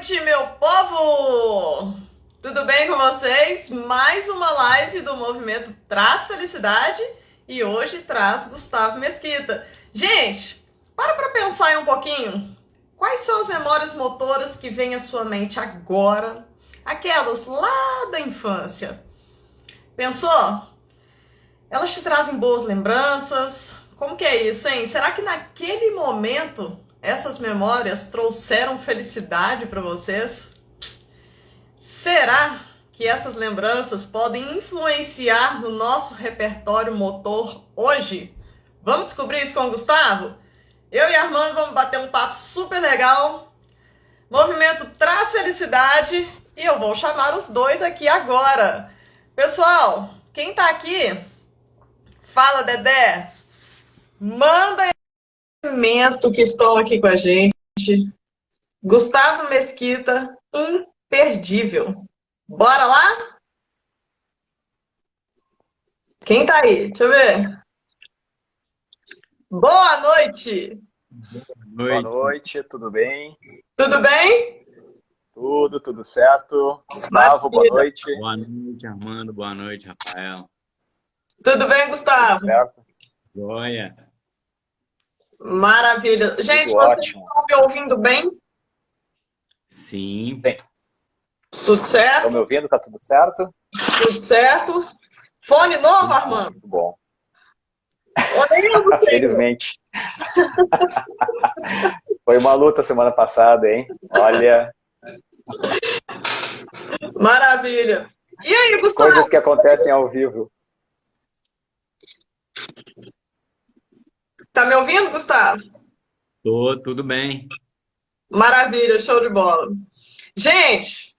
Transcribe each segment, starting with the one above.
noite, meu povo! Tudo bem com vocês? Mais uma live do Movimento Traz Felicidade e hoje traz Gustavo Mesquita. Gente, para pensar aí um pouquinho. Quais são as memórias motoras que vêm à sua mente agora? Aquelas lá da infância. Pensou? Elas te trazem boas lembranças? Como que é isso, hein? Será que naquele momento essas memórias trouxeram felicidade para vocês? Será que essas lembranças podem influenciar no nosso repertório motor hoje? Vamos descobrir isso com o Gustavo? Eu e Armando vamos bater um papo super legal. Movimento Traz Felicidade e eu vou chamar os dois aqui agora. Pessoal, quem tá aqui? Fala, Dedé. Manda elemento que estão aqui com a gente. Gustavo Mesquita, imperdível. Bora lá? Quem tá aí? Deixa eu ver. Boa noite! Boa noite, tudo bem? Tudo bem? Tudo certo. Gustavo, boa noite. Boa noite, Armando. Boa noite, Rafael. Tudo bem, Gustavo? Tudo certo? Joia. Maravilha. Gente, Tudo vocês ótimo. estão me ouvindo bem? Sim. Tudo certo? Estão me ouvindo? Tá tudo certo? Tudo certo. Fone novo, Armando? Muito bom. Olha, Felizmente. Foi uma luta semana passada, hein? Olha. Maravilha. E aí, Gustavo? Coisas que acontecem ao vivo. Tá me ouvindo, Gustavo? Tudo bem. Maravilha, show de bola. Gente,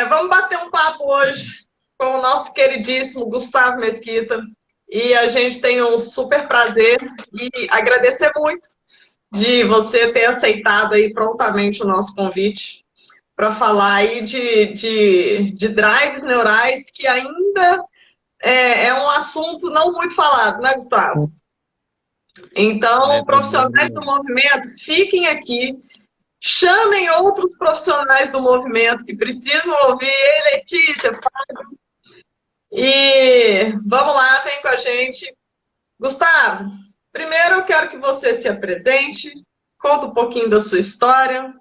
vamos bater um papo hoje com o nosso queridíssimo Gustavo Mesquita. E a gente tem um super prazer e agradecer muito de você ter aceitado aí prontamente o nosso convite para falar aí de drives neurais, que ainda é um assunto não muito falado, né, Gustavo? Então, profissionais do movimento, fiquem aqui, chamem outros profissionais do movimento que precisam ouvir. Ei, Letícia, Fábio. E vamos lá, vem com a gente. Gustavo, primeiro eu quero que você se apresente, conta um pouquinho da sua história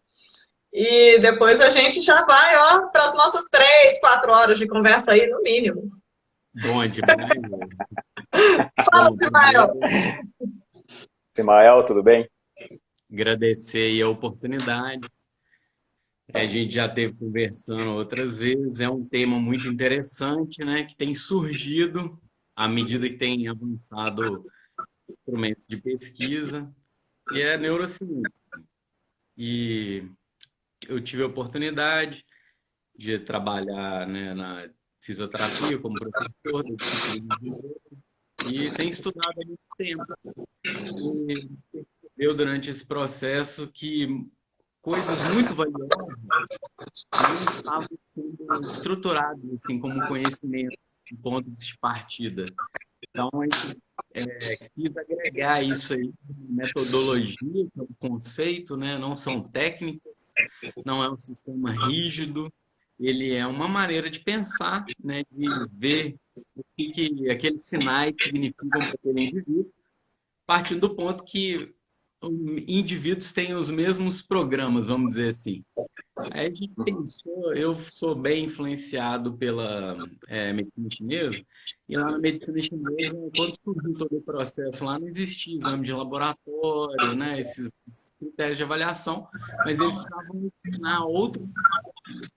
e depois a gente já vai, ó, para as nossas 3, 4 horas de conversa aí, no mínimo. Bom demais. Fala, Simael. Simael, tudo bem? Agradecer aí a oportunidade. A gente já esteve conversando outras vezes. É um tema muito interessante, né? Que tem surgido à medida que tem avançado instrumentos de pesquisa, e é neurociência. E eu tive a oportunidade de trabalhar, né, na fisioterapia como professor da disciplina de neuro, e tenho estudado há muito tempo. E percebeu durante esse processo que coisas muito valiosas não estavam sendo estruturadas assim, como conhecimento, em ponto de partida. Então, a gente quis agregar isso aí, metodologia, que é um conceito, né? Não são técnicas, não é um sistema rígido, ele é uma maneira de pensar, né? De ver o que aqueles sinais significam para aquele indivíduo, partindo do ponto que indivíduos têm os mesmos programas, vamos dizer assim. Aí a gente pensou, eu sou bem influenciado pela medicina chinesa, e lá na medicina chinesa, quando surgiu todo o processo lá, não existia exame de laboratório, né, esses critérios de avaliação, mas eles precisavam ensinar outro,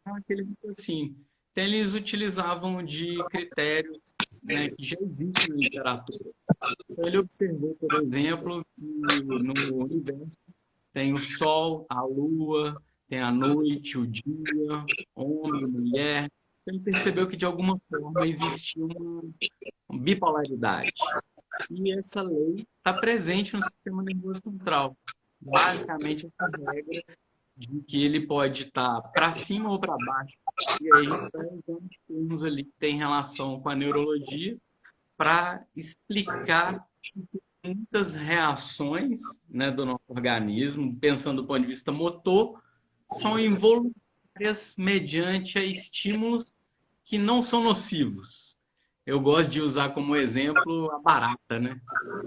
aquele assim. Então, eles utilizavam de critérios, né, que já existem na literatura. Então, ele observou, por exemplo, que no universo tem o Sol, a Lua, tem a noite, o dia, homem, mulher. Então, ele percebeu que, de alguma forma, existia uma bipolaridade. E essa lei está presente no sistema nervoso central. Basicamente, essa regra de que ele pode estar para cima ou para baixo. E aí, a gente vai usando os termos ali que tem relação com a neurologia para explicar muitas reações, né, do nosso organismo, pensando do ponto de vista motor, são involuntárias mediante a estímulos que não são nocivos. Eu gosto de usar como exemplo a barata, né?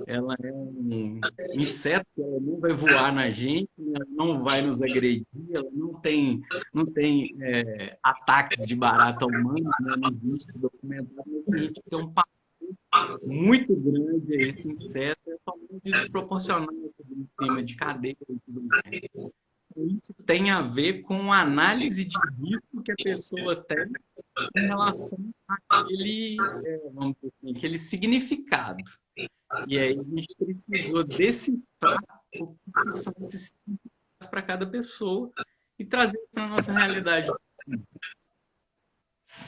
Ela é um inseto, ela não vai voar na gente, ela não vai nos agredir, ela não tem ataques de barata humana, né? Não existe documentado, mas a gente tem um pavor muito grande a esse inseto, é totalmente desproporcional no tema de cadeia e tudo mais. Isso tem a ver com a análise de risco que a pessoa tem em relação àquele, vamos dizer assim, aquele significado. E aí a gente precisou decifrar o que são esses significados para cada pessoa e trazer para a nossa realidade.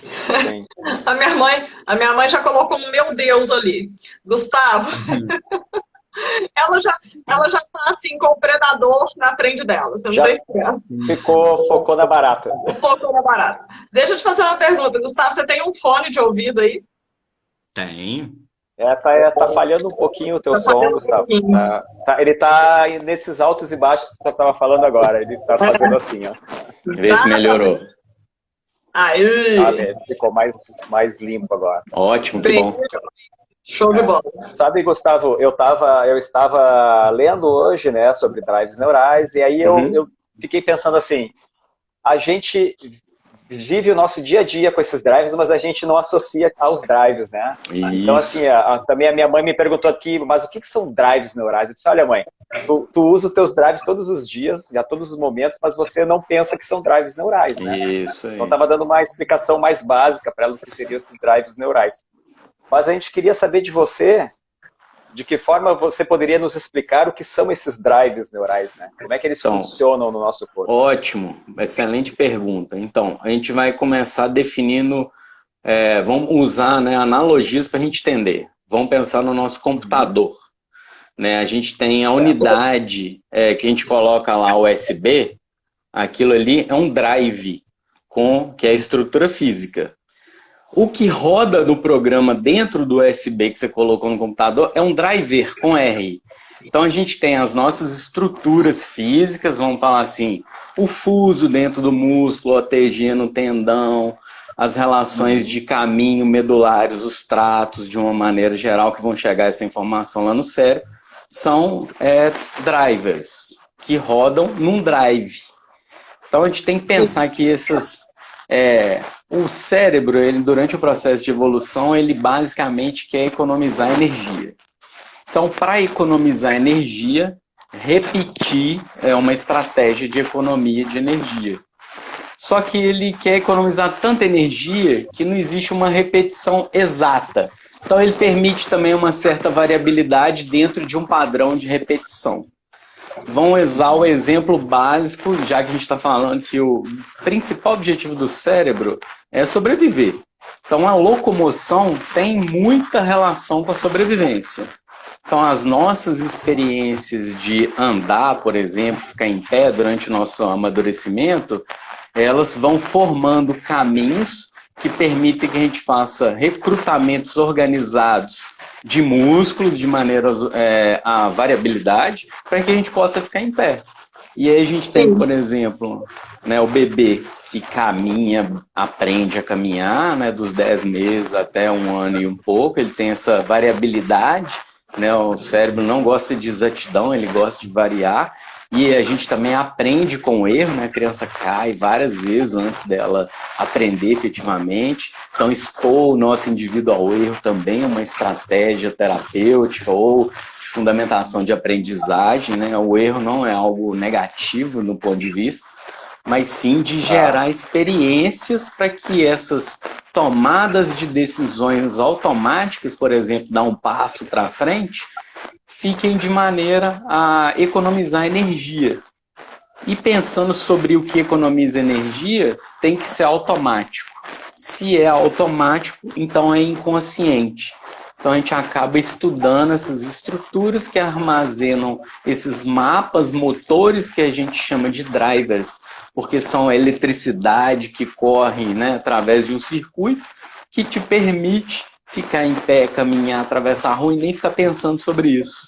Sim. A minha mãe já colocou um meu Deus ali. Gustavo, ela já tá assim com o predador na frente dela. Você não Já tem ideia. focou na barata. Focou na barata. Deixa eu te fazer uma pergunta, Gustavo. Você tem um fone de ouvido aí? Tem. Tá falhando um pouquinho o teu som, falhando um Gustavo. pouquinho. Ele tá nesses altos e baixos que você tava falando agora. Ele tá fazendo assim, ó. Vê se melhorou. Aí. Ficou mais limpo agora. Ótimo, que Bem, bom. show de bola. Sabe, Gustavo, eu estava lendo hoje, né, sobre drives neurais, e aí eu fiquei pensando assim, a gente vive o nosso dia a dia com esses drives, mas a gente não associa aos drives, né? Isso. Então, assim, também a minha mãe me perguntou aqui, mas o que são drives neurais? Eu disse, olha, mãe, tu usa os teus drives todos os dias, a todos os momentos, mas você não pensa que são drives neurais, né? Isso aí. Então, estava dando uma explicação mais básica para ela do que seriam esses drives neurais. Mas a gente queria saber de você, de que forma você poderia nos explicar o que são esses drives neurais, né? Como é que eles funcionam no nosso corpo? Ótimo, excelente pergunta. Então, a gente vai começar definindo, vamos usar, né, analogias para a gente entender. Vamos pensar no nosso computador. Né? A gente tem a unidade que a gente coloca lá, USB, aquilo ali é um drive, que é a estrutura física. O que roda no programa dentro do USB que você colocou no computador é um driver com R. Então a gente tem as nossas estruturas físicas, vamos falar assim, o fuso dentro do músculo, a TG no tendão, as relações de caminho medulares, os tratos de uma maneira geral que vão chegar essa informação lá no cérebro, são drivers que rodam num drive. Então a gente tem que pensar que essas... o cérebro, ele, durante o processo de evolução, ele basicamente quer economizar energia. Então, para economizar energia, repetir é uma estratégia de economia de energia. Só que ele quer economizar tanta energia que não existe uma repetição exata. Então, ele permite também uma certa variabilidade dentro de um padrão de repetição. Vamos usar o exemplo básico, já que a gente está falando que o principal objetivo do cérebro é sobreviver. Então, a locomoção tem muita relação com a sobrevivência. Então, as nossas experiências de andar, por exemplo, ficar em pé durante o nosso amadurecimento, elas vão formando caminhos que permitem que a gente faça recrutamentos organizados de músculos, de maneira a variabilidade, para que a gente possa ficar em pé. E aí a gente tem, por exemplo, né, o bebê que caminha, aprende a caminhar, né, dos 10 meses até 1 ano e um pouco, ele tem essa variabilidade, né, o cérebro não gosta de exatidão, ele gosta de variar, e a gente também aprende com o erro, né, a criança cai várias vezes antes dela aprender efetivamente, então expor o nosso indivíduo ao erro também é uma estratégia terapêutica ou de fundamentação de aprendizagem, né, o erro não é algo negativo no ponto de vista, mas sim de gerar experiências para que essas tomadas de decisões automáticas, por exemplo, dar um passo para frente, fiquem de maneira a economizar energia. E pensando sobre o que economiza energia, tem que ser automático. Se é automático, então é inconsciente. Então a gente acaba estudando essas estruturas que armazenam esses mapas motores que a gente chama de drivers, porque são a eletricidade que corre, né, através de um circuito que te permite ficar em pé, caminhar, atravessar a rua e nem ficar pensando sobre isso.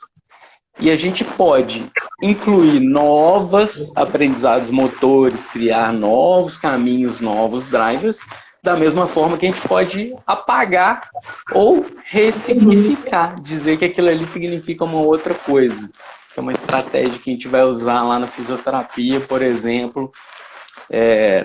E a gente pode incluir novos aprendizados motores, criar novos caminhos, novos drivers, da mesma forma que a gente pode apagar ou ressignificar, dizer que aquilo ali significa uma outra coisa. Que é uma estratégia que a gente vai usar lá na fisioterapia, por exemplo,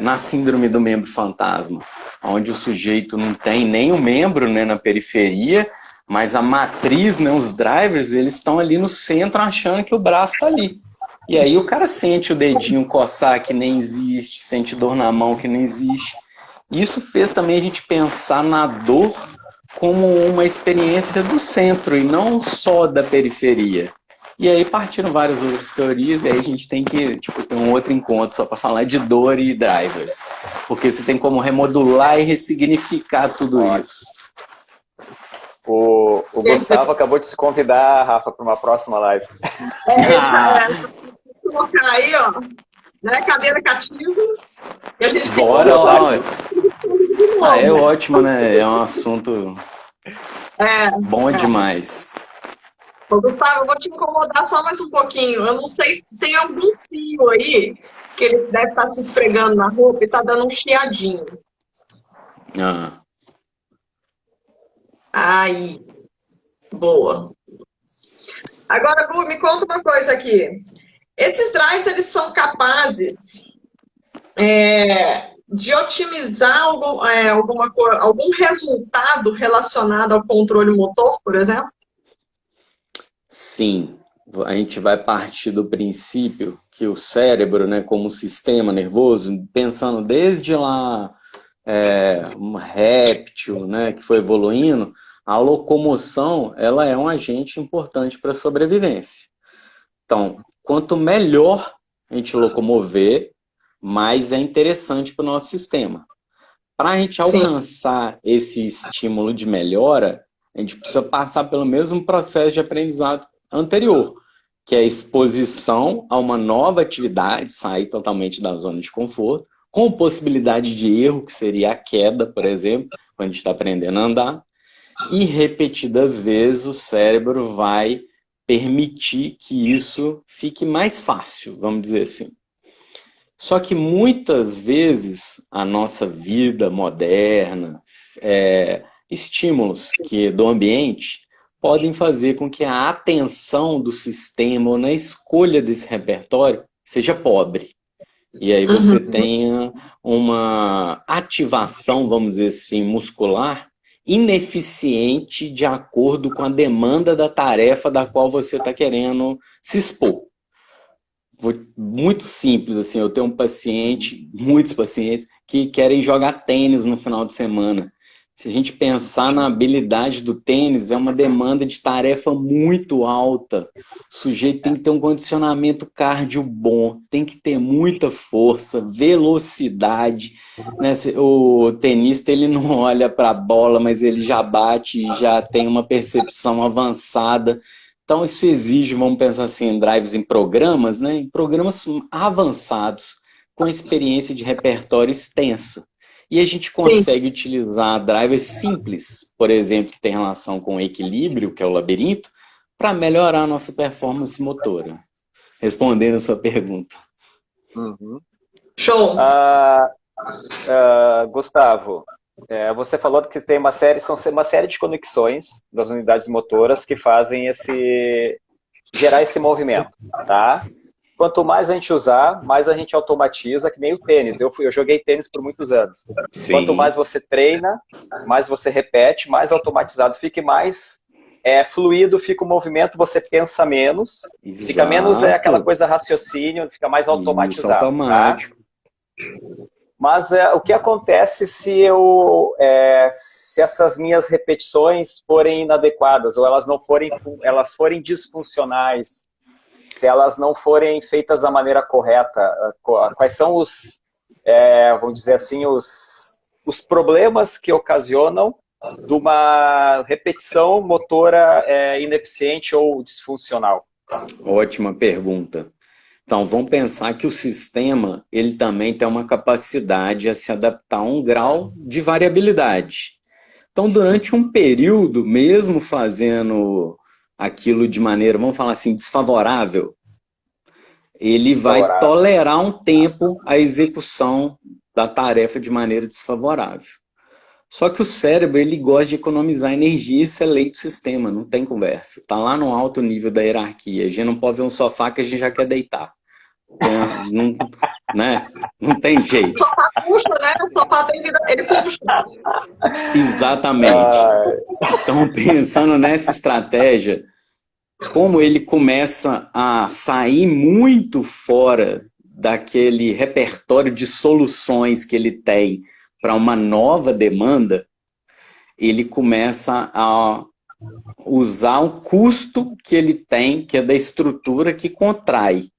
na síndrome do membro fantasma, onde o sujeito não tem nem o membro, né, na periferia, mas a matriz, né, os drivers, eles estão ali no centro achando que o braço está ali. E aí o cara sente o dedinho coçar que nem existe, sente dor na mão que não existe. Isso fez também a gente pensar na dor como uma experiência do centro e não só da periferia. E aí partiram várias outras teorias, e aí a gente tem que ter um outro encontro só para falar de dor e drivers. Porque você tem como remodular e ressignificar tudo isso. O Gustavo acabou de se convidar, Rafa, para uma próxima live. Vou colocar aí, ó, né, cadeira cativa. E a gente bora lá. É ótimo, né? É um assunto bom demais. Ô, Gustavo, eu vou te incomodar só mais um pouquinho. Eu não sei se tem algum fio aí que ele deve estar se esfregando na roupa e está dando um chiadinho. Aí. Boa. Agora, Gu, me conta uma coisa aqui. Esses drives, eles são capazes de otimizar algum resultado relacionado ao controle motor, por exemplo? Sim, a gente vai partir do princípio que o cérebro, né, como um sistema nervoso, pensando desde lá um réptil, né, que foi evoluindo, a locomoção ela é um agente importante para a sobrevivência. Então, quanto melhor a gente locomover, mais é interessante para o nosso sistema. Para a gente alcançar esse estímulo de melhora, a gente precisa passar pelo mesmo processo de aprendizado anterior, que é a exposição a uma nova atividade, sair totalmente da zona de conforto, com possibilidade de erro, que seria a queda, por exemplo, quando a gente está aprendendo a andar, e repetidas vezes o cérebro vai permitir que isso fique mais fácil, vamos dizer assim. Só que muitas vezes a nossa vida moderna, estímulos do ambiente podem fazer com que a atenção do sistema ou na escolha desse repertório seja pobre. E aí você tenha uma ativação, vamos dizer assim, muscular ineficiente de acordo com a demanda da tarefa da qual você está querendo se expor. Muito simples, assim, eu tenho muitos pacientes que querem jogar tênis no final de semana. Se a gente pensar na habilidade do tênis, é uma demanda de tarefa muito alta. O sujeito tem que ter um condicionamento cardio bom, tem que ter muita força, velocidade, né? O tenista ele não olha para a bola, mas ele já bate e já tem uma percepção avançada. Então isso exige, vamos pensar assim, em drives em programas, né? Em programas avançados, com experiência de repertório extensa. E a gente consegue utilizar drivers simples, por exemplo, que tem relação com o equilíbrio, que é o labirinto, para melhorar a nossa performance motora. Respondendo a sua pergunta. Show! Gustavo, você falou que tem uma série de conexões das unidades motoras que fazem gerar esse movimento, tá? Quanto mais a gente usar, mais a gente automatiza, que nem o tênis. Eu joguei tênis por muitos anos. Sim. Quanto mais você treina, mais você repete, mais automatizado fica e mais fluido fica o movimento, você pensa menos. Exato. Fica menos aquela coisa raciocínio, fica mais automatizado. Isso, automático. Tá? Mas o que acontece se essas minhas repetições forem inadequadas, ou elas forem disfuncionais, se elas não forem feitas da maneira correta? Quais são vamos dizer assim, os problemas que ocasionam de uma repetição motora ineficiente ou disfuncional? Ótima pergunta. Então, vamos pensar que o sistema ele também tem uma capacidade a se adaptar a um grau de variabilidade. Então, durante um período, mesmo fazendo aquilo de maneira, vamos falar assim, desfavorável, ele vai tolerar um tempo a execução da tarefa de maneira desfavorável. Só que o cérebro, ele gosta de economizar energia, isso é lei do sistema, não tem conversa. Tá lá no alto nível da hierarquia. A gente não pode ver um sofá que a gente já quer deitar. Não, né? Não tem jeito. O sofá puxa, né? O sofá tem que... ele puxa. Exatamente. Então, pensando nessa estratégia, como ele começa a sair muito fora daquele repertório de soluções que ele tem para uma nova demanda, ele começa a usar o custo que ele tem, que é da estrutura que contrai.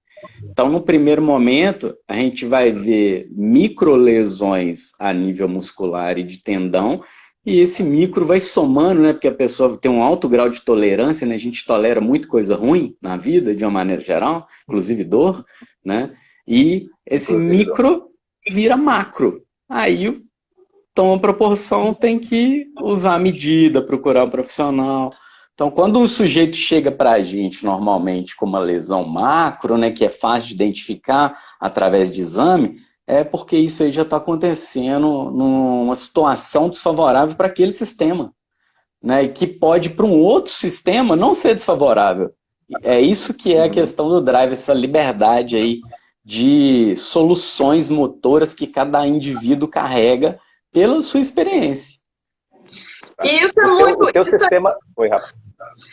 Então, no primeiro momento, a gente vai ver microlesões a nível muscular e de tendão, e esse micro vai somando, né? Porque a pessoa tem um alto grau de tolerância, né? A gente tolera muito coisa ruim na vida, de uma maneira geral, inclusive dor, né? E esse micro vira macro. Aí toma proporção, tem que usar a medida, procurar um profissional. Então, quando o sujeito chega para a gente, normalmente, com uma lesão macro, né? Que é fácil de identificar através de exame, é porque isso aí já está acontecendo numa situação desfavorável para aquele sistema, né? E que pode, para um outro sistema, não ser desfavorável. É isso que é a questão do drive, essa liberdade aí de soluções motoras que cada indivíduo carrega pela sua experiência. E isso é muito... O teu sistema... Oi, Rafa.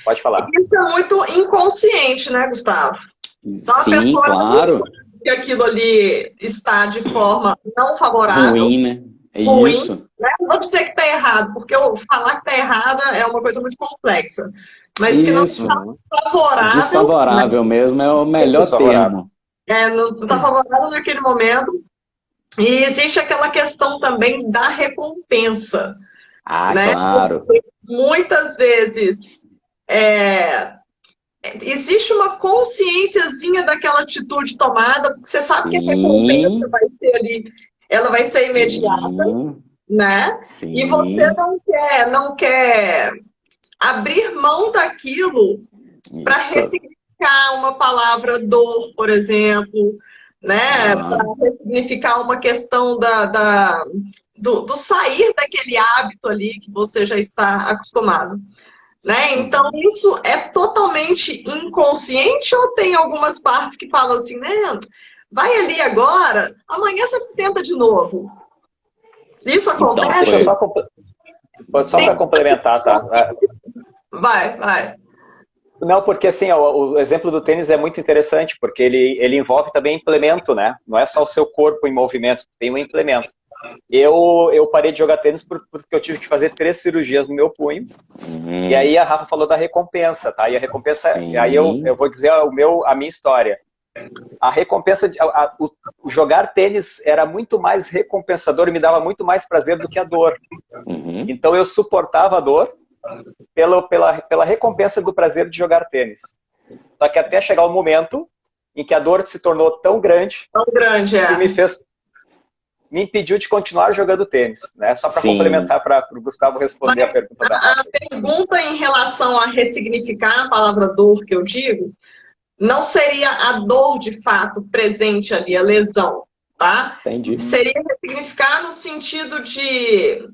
Pode falar. Isso é muito inconsciente, né, Gustavo? Então, sim, claro. Que aquilo ali está de forma não favorável. Ruim, né? É ruim, isso. Né? Não vou dizer que está errado, porque falar que está errada é uma coisa muito complexa. Mas que não está favorável. Desfavorável, né? Mesmo é o melhor termo. Não está favorável naquele momento. E existe aquela questão também da recompensa. Né? Claro. Porque muitas vezes existe uma consciênciazinha daquela atitude tomada, porque você sabe que a recompensa vai ser ali, ela vai ser imediata, né? Sim. E você não quer abrir mão daquilo para ressignificar uma palavra dor, por exemplo, né? Para ressignificar uma questão do sair daquele hábito ali que você já está acostumado. Né? Então, isso é totalmente inconsciente ou tem algumas partes que falam assim, né? Vai ali agora, amanhã você tenta de novo. Isso acontece? Então, só para complementar, tá? Vai. Não, porque assim, o exemplo do tênis é muito interessante, porque ele envolve também implemento, né? Não é só o seu corpo em movimento, tem um implemento. Eu parei de jogar tênis porque eu tive que fazer 3 cirurgias no meu punho. E aí a Rafa falou da recompensa, tá? E a recompensa, aí eu vou dizer a minha história. A recompensa, o jogar tênis era muito mais recompensador e me dava muito mais prazer do que a dor. Então eu suportava a dor pela recompensa do prazer de jogar tênis. Só que até chegar o momento em que a dor se tornou tão grande que me impediu de continuar jogando tênis, né? Só para complementar, para o Gustavo responder a pergunta da Rafa. A pergunta em relação a ressignificar a palavra dor que eu digo, não seria a dor de fato presente ali, a lesão, tá? Entendi. Seria ressignificar no sentido de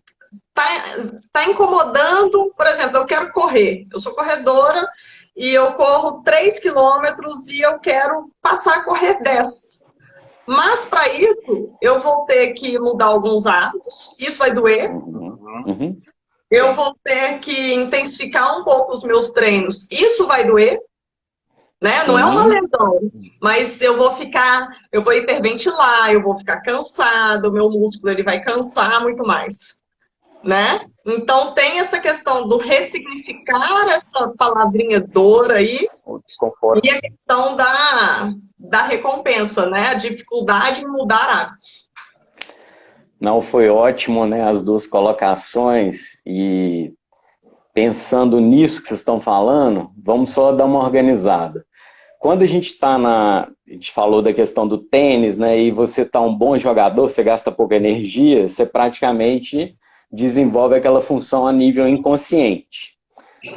tá incomodando, por exemplo, eu quero correr, eu sou corredora e eu corro 3 quilômetros e eu quero passar a correr 10. Mas, para isso, eu vou ter que mudar alguns hábitos. Isso vai doer. Eu vou ter que intensificar um pouco os meus treinos. Isso vai doer. Né? Não é uma lesão. Mas eu vou hiperventilar, eu vou ficar cansado, o meu músculo ele vai cansar muito mais. Né? Então, tem essa questão do ressignificar essa palavrinha dor aí. O desconforto. E a questão da recompensa, né? A dificuldade em mudar hábitos. Não, foi ótimo, né? As duas colocações. E pensando nisso que vocês estão falando, vamos só dar uma organizada. Quando a gente está a gente falou da questão do tênis, né? E você está um bom jogador, você gasta pouca energia, você praticamente desenvolve aquela função a nível inconsciente.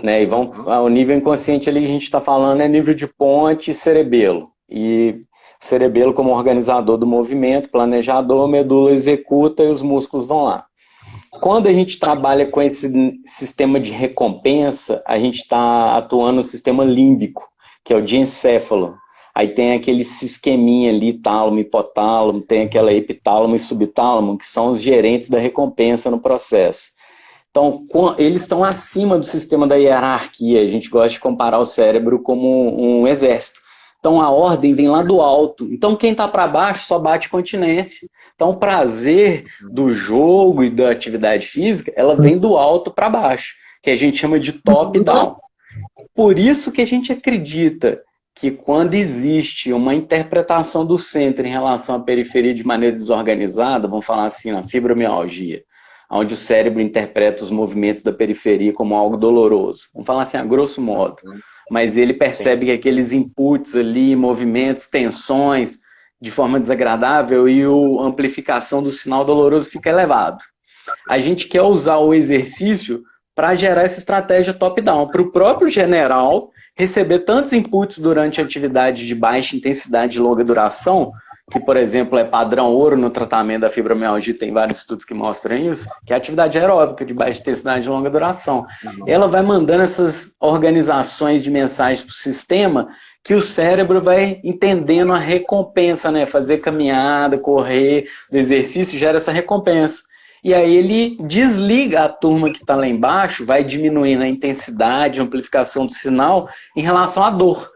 né? E o nível inconsciente ali que a gente está falando é nível de ponte e cerebelo. E o cerebelo como organizador do movimento, planejador, a medula executa e os músculos vão lá. Quando a gente trabalha com esse sistema de recompensa, a gente está atuando no sistema límbico, que é o diencéfalo. Aí tem aquele esqueminha ali, tálamo, hipotálamo, tem aquela epitálamo e subtálamo, que são os gerentes da recompensa no processo. Então, eles estão acima do sistema da hierarquia. A gente gosta de comparar o cérebro como um exército. Então, a ordem vem lá do alto. Então, quem está para baixo só bate continência. Então, o prazer do jogo e da atividade física, ela vem do alto para baixo, que a gente chama de top-down. Por isso que a gente acredita que quando existe uma interpretação do centro em relação à periferia de maneira desorganizada, vamos falar assim, na fibromialgia, onde o cérebro interpreta os movimentos da periferia como algo doloroso. Vamos falar assim, a grosso modo. Mas ele percebe que aqueles inputs ali, movimentos, tensões, de forma desagradável e a amplificação do sinal doloroso fica elevado. A gente quer usar o exercício para gerar essa estratégia top-down, para o próprio general receber tantos inputs durante a atividade de baixa intensidade e longa duração, que, por exemplo, é padrão ouro no tratamento da fibromialgia, tem vários estudos que mostram isso, que é a atividade aeróbica de baixa intensidade e longa duração. Ela vai mandando essas organizações de mensagens para o sistema que o cérebro vai entendendo a recompensa, né? Fazer caminhada, correr, do exercício gera essa recompensa. E aí ele desliga a turma que está lá embaixo, vai diminuindo a intensidade, a amplificação do sinal em relação à dor.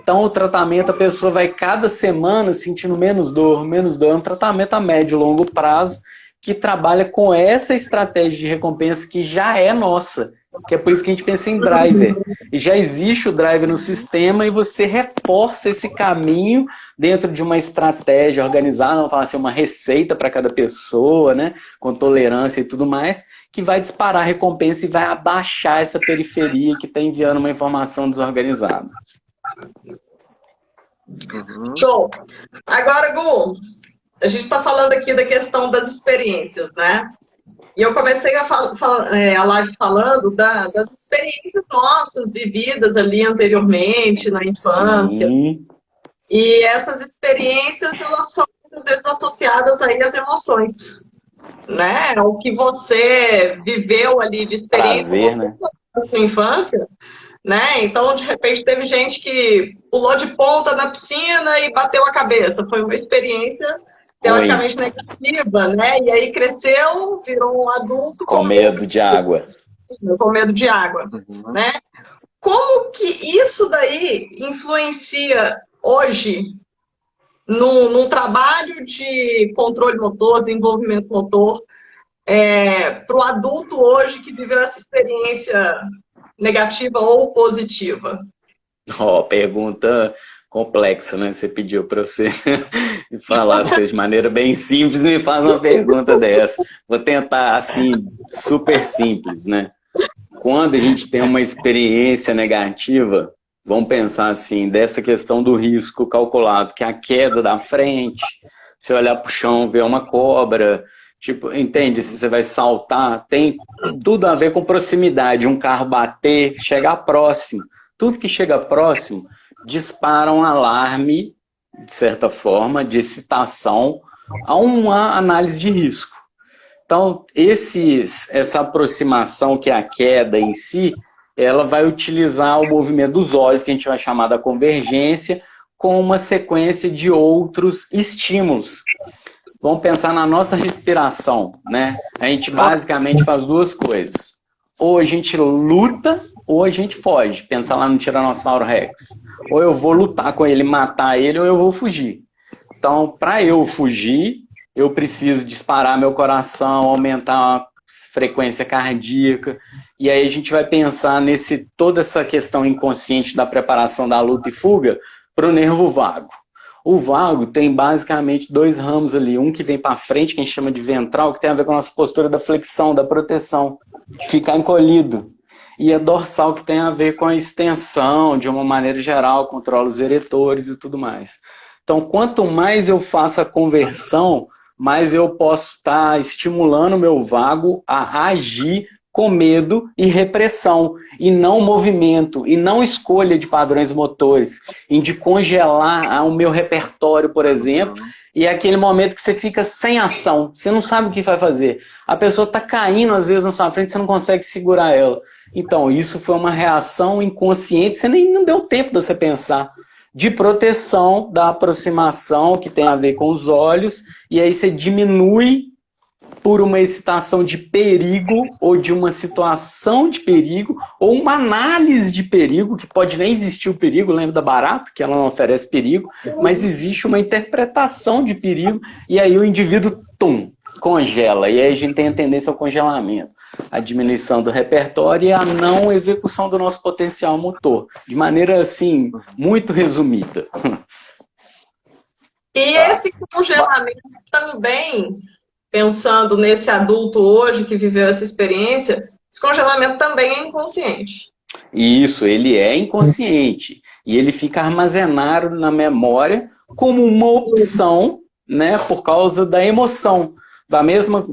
Então o tratamento, a pessoa vai cada semana sentindo menos dor. É um tratamento a médio e longo prazo que trabalha com essa estratégia de recompensa que já é nossa. Que é por isso que a gente pensa em driver. E já existe o driver no sistema e você reforça esse caminho dentro de uma estratégia organizada, vamos falar assim, uma receita para cada pessoa, né, com tolerância e tudo mais, que vai disparar a recompensa e vai abaixar essa periferia que está enviando uma informação desorganizada. Show! Agora, Gu, a gente está falando aqui da questão das experiências, né? E eu comecei a live falando das experiências nossas vividas ali anteriormente, na infância. Sim. E essas experiências, elas são muitas vezes associadas aí às emoções, né? O que você viveu ali de experiência Prazer, né? na sua infância, né? Então, de repente, teve gente que pulou de ponta na piscina e bateu a cabeça. Foi uma experiência teoricamente negativa, né? E aí cresceu, virou um adulto com medo de água. Com medo de água, né? Como que isso daí influencia hoje num trabalho de controle motor, desenvolvimento motor, para o adulto hoje que viveu essa experiência negativa ou positiva? Pergunta complexa, né? Você pediu para você falar as coisas de maneira bem simples e me faz uma pergunta dessa. Vou tentar, assim, super simples, né? Quando a gente tem uma experiência negativa, vamos pensar assim, dessa questão do risco calculado, que é a queda da frente, você olhar para o chão, ver uma cobra, tipo, entende? Se você vai saltar, tem tudo a ver com proximidade, um carro bater, chegar próximo. Tudo que chega próximo dispara um alarme, de certa forma, de excitação a uma análise de risco. Então, essa aproximação, que é a queda em si, ela vai utilizar o movimento dos olhos, que a gente vai chamar da convergência, com uma sequência de outros estímulos. Vamos pensar na nossa respiração, né? A gente basicamente faz duas coisas. Ou a gente luta, ou a gente foge. Pensar lá no Tiranossauro Rex. Ou eu vou lutar com ele, matar ele, ou eu vou fugir. Então, para eu fugir, eu preciso disparar meu coração, aumentar a frequência cardíaca. E aí a gente vai pensar toda essa questão inconsciente da preparação da luta e fuga para o nervo vago. O vago tem basicamente dois ramos ali. Um que vem para frente, que a gente chama de ventral, que tem a ver com a nossa postura da flexão, da proteção, de ficar encolhido. E a dorsal, que tem a ver com a extensão, de uma maneira geral, controla os eretores e tudo mais. Então, quanto mais eu faço a conversão, mais eu posso estar estimulando o meu vago a agir com medo e repressão, e não movimento, e não escolha de padrões motores, e de congelar o meu repertório, por exemplo, e é aquele momento que você fica sem ação, você não sabe o que vai fazer. A pessoa está caindo, às vezes, na sua frente, você não consegue segurar ela. Então, isso foi uma reação inconsciente, você nem não deu tempo de você pensar, de proteção da aproximação, que tem a ver com os olhos, e aí você diminui por uma excitação de perigo, ou de uma situação de perigo, ou uma análise de perigo, que pode nem existir o perigo, lembra da barata, que ela não oferece perigo, mas existe uma interpretação de perigo, e aí o indivíduo, congela, e aí a gente tem a tendência ao congelamento, a diminuição do repertório e a não execução do nosso potencial motor, de maneira, assim, muito resumida. E esse congelamento também, pensando nesse adulto hoje que viveu essa experiência, esse congelamento também é inconsciente. Isso, ele é inconsciente. E ele fica armazenado na memória como uma opção, né, por causa da emoção. Da mesma...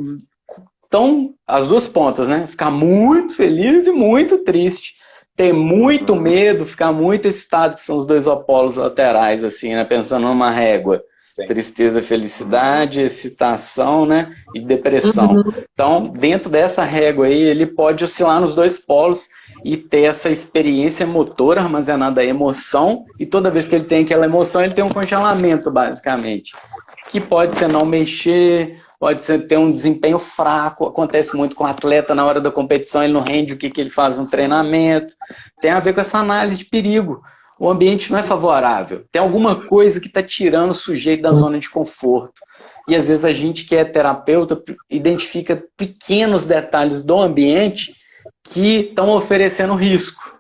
Então, as duas pontas, né? Ficar muito feliz e muito triste. Ter muito medo, ficar muito excitado, que são os dois opolos laterais, assim, né? Pensando numa régua. Sim. Tristeza, felicidade, excitação, né? E depressão. Então, dentro dessa régua aí, ele pode oscilar nos dois polos e ter essa experiência motora armazenada a emoção, e toda vez que ele tem aquela emoção, ele tem um congelamento, basicamente. Que pode ser não mexer, pode ser ter um desempenho fraco, acontece muito com o atleta na hora da competição, ele não rende o que ele faz no treinamento. Tem a ver com essa análise de perigo. O ambiente não é favorável. Tem alguma coisa que está tirando o sujeito da zona de conforto. E às vezes a gente que é terapeuta identifica pequenos detalhes do ambiente que estão oferecendo risco.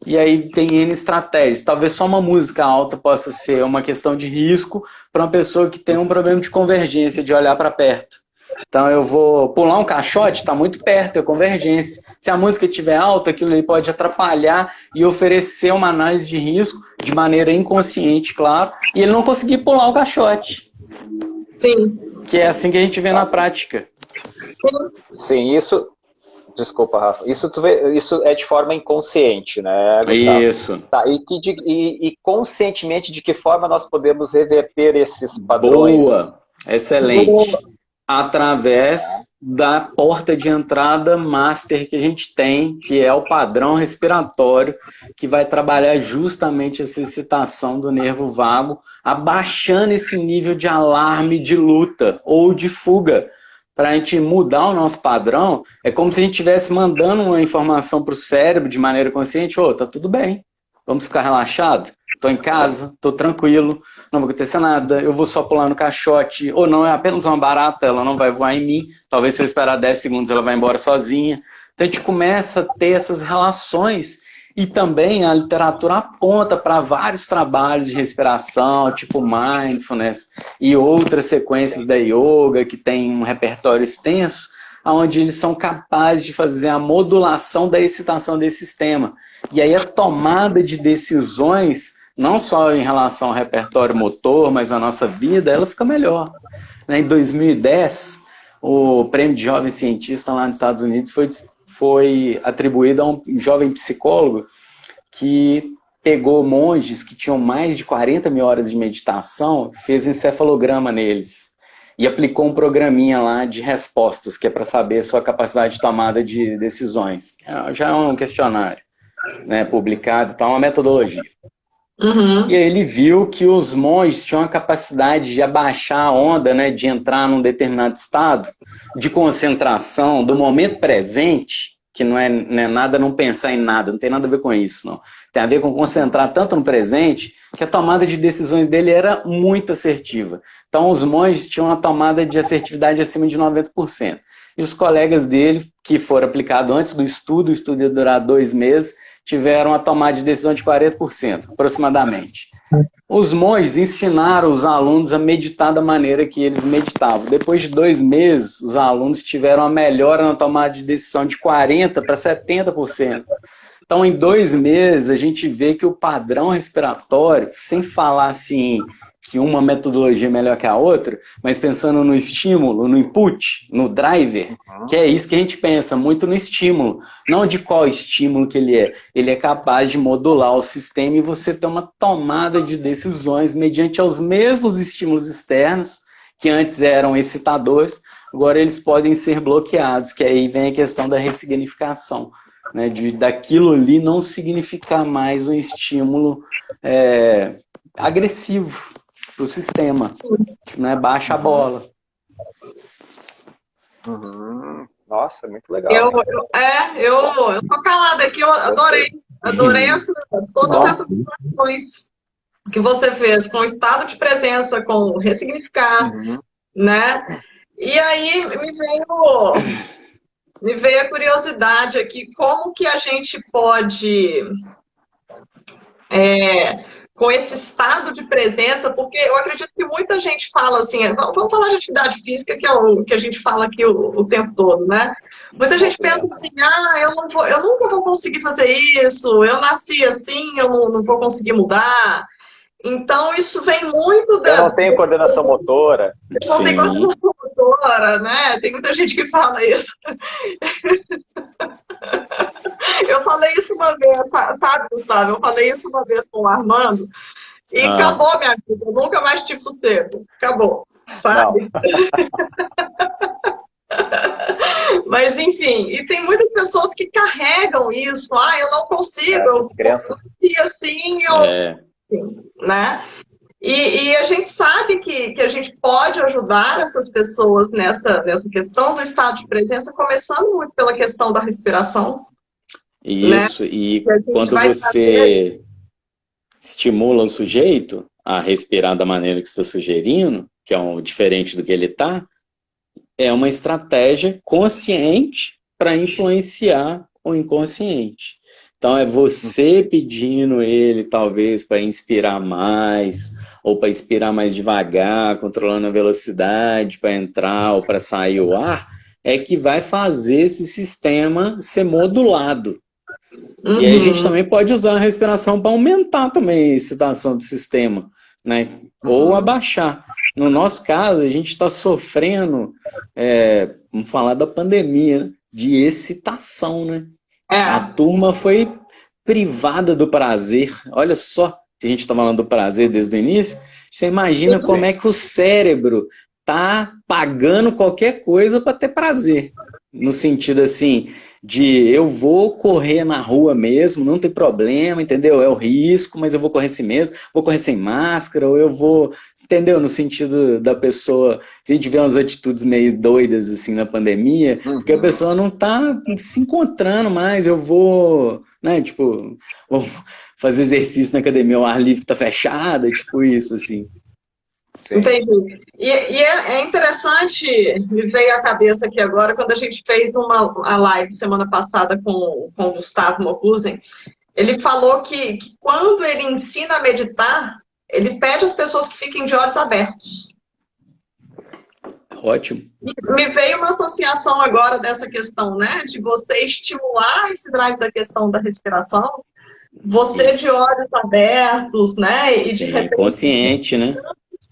E aí tem N estratégias. Talvez só uma música alta possa ser uma questão de risco para uma pessoa que tem um problema de convergência, de olhar para perto. Então eu vou pular um caixote, está muito perto, é convergência. Se a música estiver alta, aquilo ali pode atrapalhar e oferecer uma análise de risco de maneira inconsciente, claro, e ele não conseguir pular o caixote. Sim. Que é assim que a gente vê na prática. Sim, isso... Desculpa, Rafa. Isso é de forma inconsciente, né, Gustavo? Isso. Tá, e conscientemente, de que forma nós podemos reverter esses padrões? Boa, excelente. Boa. Através da porta de entrada master que a gente tem, que é o padrão respiratório, que vai trabalhar justamente essa excitação do nervo vago, abaixando esse nível de alarme de luta ou de fuga. Para a gente mudar o nosso padrão, é como se a gente estivesse mandando uma informação para o cérebro de maneira consciente: tá tudo bem, vamos ficar relaxado, estou em casa, estou tranquilo, não vai acontecer nada, eu vou só pular no caixote, ou não, é apenas uma barata, ela não vai voar em mim, talvez se eu esperar 10 segundos ela vai embora sozinha. Então a gente começa a ter essas relações. E também a literatura aponta para vários trabalhos de respiração, tipo mindfulness e outras sequências da yoga que tem um repertório extenso, onde eles são capazes de fazer a modulação da excitação desse sistema. E aí a tomada de decisões, não só em relação ao repertório motor, mas a nossa vida, ela fica melhor. Em 2010, o prêmio de jovem cientista lá nos Estados Unidos foi atribuído a um jovem psicólogo que pegou monges que tinham mais de 40 mil horas de meditação, fez encefalograma neles e aplicou um programinha lá de respostas, que é para saber a sua capacidade de tomada de decisões. Já é um questionário, né, publicado, então é uma metodologia. E aí ele viu que os monges tinham a capacidade de abaixar a onda, né, de entrar num determinado estado de concentração do momento presente, que não é nada não pensar em nada, não tem nada a ver com isso, não. Tem a ver com concentrar tanto no presente que a tomada de decisões dele era muito assertiva. Então os monges tinham uma tomada de assertividade acima de 90%. E os colegas dele, que foram aplicados antes do estudo, o estudo ia durar 2 meses, tiveram a tomada de decisão de 40%, aproximadamente. Os monges ensinaram os alunos a meditar da maneira que eles meditavam. Depois de 2 meses, os alunos tiveram a melhora na tomada de decisão de 40% para 70%. Então, em 2 meses, a gente vê que o padrão respiratório, sem falar assim que uma metodologia é melhor que a outra, mas pensando no estímulo, no input, no driver, que é isso que a gente pensa, muito no estímulo, não de qual estímulo que ele é. Ele é capaz de modular o sistema e você ter uma tomada de decisões mediante aos mesmos estímulos externos, que antes eram excitadores, agora eles podem ser bloqueados, que aí vem a questão da ressignificação, né, daquilo ali não significar mais um estímulo agressivo para o sistema, né, baixa a bola. Nossa, muito legal. Eu tô calada aqui, eu adorei todas essas informações que você fez, com estado de presença, com ressignificar, né? E aí me veio a curiosidade aqui, como que a gente pode, com esse estado de presença, porque eu acredito que muita gente fala assim, vamos falar de atividade física, que é o que a gente fala aqui o tempo todo, né? Muita gente pensa assim, eu nunca vou conseguir fazer isso, eu nasci assim, eu não vou conseguir mudar. Então, isso vem muito da... Eu não tenho coordenação motora. Eu não tenho coordenação motora, né? Tem muita gente que fala isso. Eu falei isso uma vez, sabe, Gustavo? Eu falei isso uma vez com o Armando e acabou minha vida. Eu nunca mais tive sossego. Acabou, sabe? Mas, enfim, e tem muitas pessoas que carregam isso. Eu não consigo. Essas crenças. Assim, né? E a gente sabe que a gente pode ajudar essas pessoas nessa questão do estado de presença, começando muito pela questão da respiração. Isso, né? E quando você estimula o sujeito a respirar da maneira que você está sugerindo, que é diferente do que ele está, é uma estratégia consciente para influenciar o inconsciente. Então é você pedindo ele, talvez, para inspirar mais, ou para expirar mais devagar, controlando a velocidade para entrar ou para sair o ar, é que vai fazer esse sistema ser modulado. E aí a gente também pode usar a respiração para aumentar também a excitação do sistema, né? Ou abaixar. No nosso caso, a gente está sofrendo, vamos falar da pandemia, né? De excitação, né? A turma foi privada do prazer. Olha só, se a gente está falando do prazer desde o início, você imagina como é que o cérebro tá pagando qualquer coisa para ter prazer. No sentido assim, de eu vou correr na rua mesmo, não tem problema, entendeu? É o risco, mas eu vou correr assim mesmo, vou correr sem máscara, ou eu vou, entendeu? No sentido da pessoa, se a gente vê umas atitudes meio doidas assim na pandemia, porque a pessoa não tá se encontrando mais, eu vou, né, tipo, vou fazer exercício na academia, o ar livre tá fechado, tipo isso, assim. Sim. Entendi. E é interessante, me veio à cabeça aqui agora, quando a gente fez a live semana passada com o Gustavo Moklusen, ele falou que quando ele ensina a meditar, ele pede às pessoas que fiquem de olhos abertos. Ótimo. E me veio uma associação agora dessa questão, né, de você estimular esse drive da questão da respiração, você de olhos abertos, né, e de repente... consciente, né?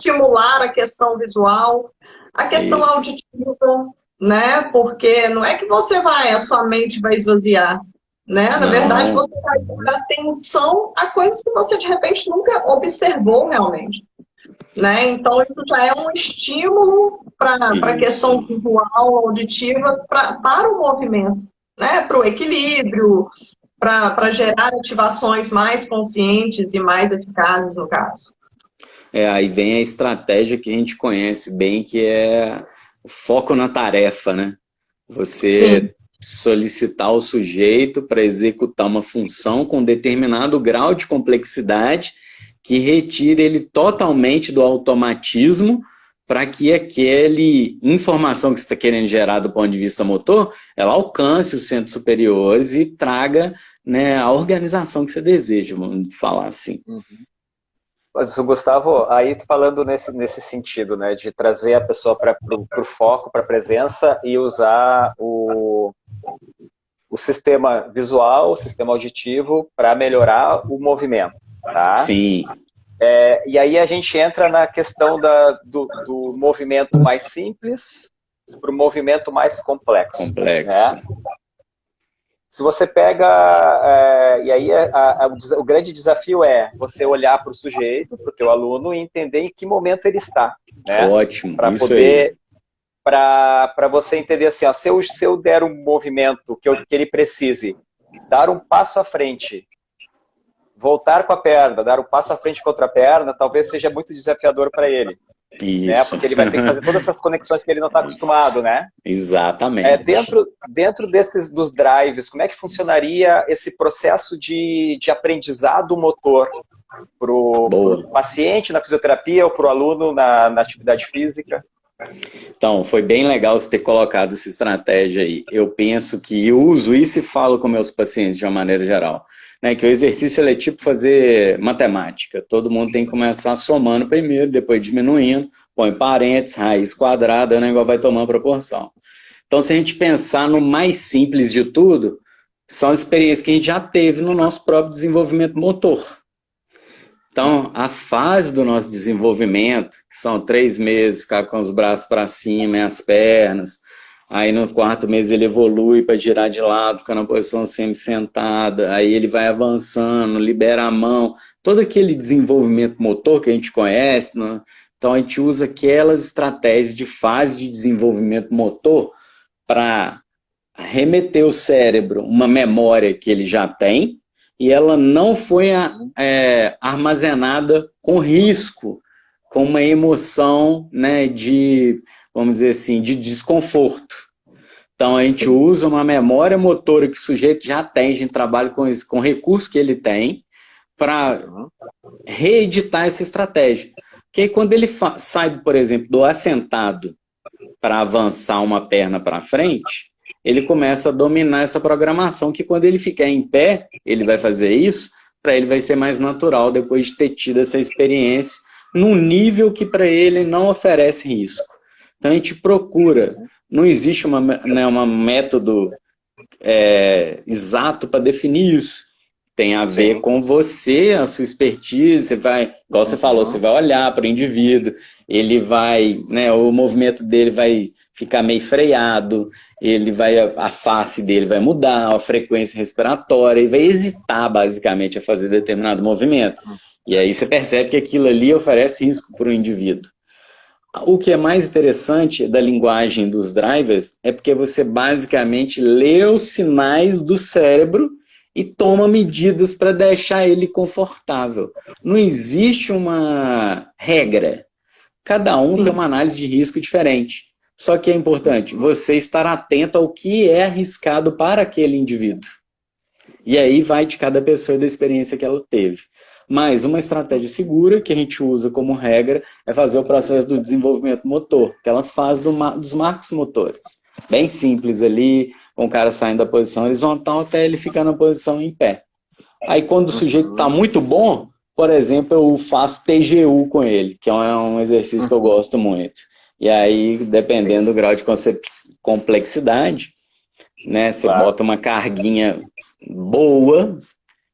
Estimular a questão visual, a questão auditiva, né? Porque não é que a sua mente vai esvaziar, né? Na verdade, você vai dar atenção a coisas que você, de repente, nunca observou realmente, né? Então, isso já é um estímulo para a questão visual, auditiva, para o movimento, né? Para o equilíbrio, para gerar ativações mais conscientes e mais eficazes, no caso. Aí vem a estratégia que a gente conhece bem, que é o foco na tarefa, né? Você solicitar o sujeito para executar uma função com determinado grau de complexidade que retire ele totalmente do automatismo para que aquele informação que você está querendo gerar do ponto de vista motor, ela alcance os centros superiores e traga, né, a organização que você deseja, vamos falar assim. Mas o Gustavo, aí falando nesse sentido, né, de trazer a pessoa para o foco, para a presença e usar o sistema visual, o sistema auditivo para melhorar o movimento, tá? Sim. E aí a gente entra na questão do movimento mais simples para o movimento mais complexo. Né? Se você pega... e aí o grande desafio é você olhar para o sujeito, para o teu aluno, e entender em que momento ele está. Né? Ótimo, para isso poder, aí. Para você entender assim, ó, se eu der um movimento que ele precise, dar um passo à frente, voltar com a perna, dar um passo à frente com a outra perna, talvez seja muito desafiador para ele. Isso. Né? Porque ele vai ter que fazer todas essas conexões que ele não está acostumado, né? Exatamente. Dentro dos drives, como é que funcionaria esse processo de aprendizado motor para o paciente na fisioterapia ou para o aluno na atividade física? Então, foi bem legal você ter colocado essa estratégia aí. Eu penso que eu uso isso e falo com meus pacientes de uma maneira geral. Né, que o exercício é tipo fazer matemática. Todo mundo tem que começar somando primeiro, depois diminuindo, põe parênteses, raiz quadrada, o negócio vai tomando proporção. Então, se a gente pensar no mais simples de tudo, são as experiências que a gente já teve no nosso próprio desenvolvimento motor. Então, as fases do nosso desenvolvimento, que são 3 meses, ficar com os braços para cima e as pernas. Aí no 4º mês ele evolui para girar de lado, ficar na posição semi-sentada, aí ele vai avançando, libera a mão, todo aquele desenvolvimento motor que a gente conhece, né? Então a gente usa aquelas estratégias de fase de desenvolvimento motor para remeter o cérebro uma memória que ele já tem e ela não foi armazenada com risco, com uma emoção, né, de, vamos dizer assim, de desconforto. Então, a gente usa uma memória motora que o sujeito já tem, a gente trabalha com o recurso que ele tem para reeditar essa estratégia. Porque aí, quando ele sai, por exemplo, do assentado para avançar uma perna para frente, ele começa a dominar essa programação, que quando ele ficar em pé, ele vai fazer isso, para ele vai ser mais natural depois de ter tido essa experiência, num nível que para ele não oferece risco. Então, a gente procura... Não existe um método exato para definir isso. Tem a ver com você, a sua expertise, você vai, igual você falou, você vai olhar para o indivíduo, ele vai, né, o movimento dele vai ficar meio freado, a face dele vai mudar, a frequência respiratória, ele vai hesitar basicamente a fazer determinado movimento. E aí você percebe que aquilo ali oferece risco para o indivíduo. O que é mais interessante da linguagem dos drivers é porque você basicamente lê os sinais do cérebro e toma medidas para deixar ele confortável. Não existe uma regra. Cada um tem uma análise de risco diferente. Só que é importante você estar atento ao que é arriscado para aquele indivíduo. E aí vai de cada pessoa e da experiência que ela teve. Mas uma estratégia segura que a gente usa como regra é fazer o processo do desenvolvimento motor, aquelas fases dos marcos motores. Bem simples ali, com o cara saindo da posição horizontal até ele ficar na posição em pé. Aí quando o sujeito está muito bom, por exemplo, eu faço TGU com ele, que é um exercício que eu gosto muito. E aí, dependendo do grau de complexidade, né, você bota uma carguinha boa,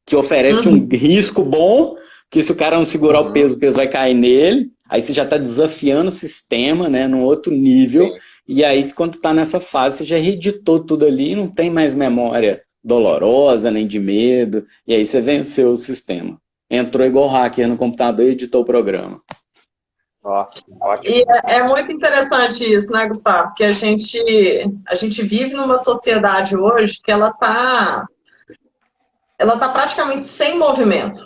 que oferece um risco bom, que se o cara não segurar o peso vai cair nele, aí você já está desafiando o sistema, né, num outro nível, e aí quando está nessa fase, você já reeditou tudo ali, não tem mais memória dolorosa, nem de medo, e aí você venceu o sistema. Entrou igual hacker no computador e editou o programa. Nossa, ótimo. E é muito interessante isso, né, Gustavo? Porque a gente vive numa sociedade hoje que ela tá praticamente sem movimento.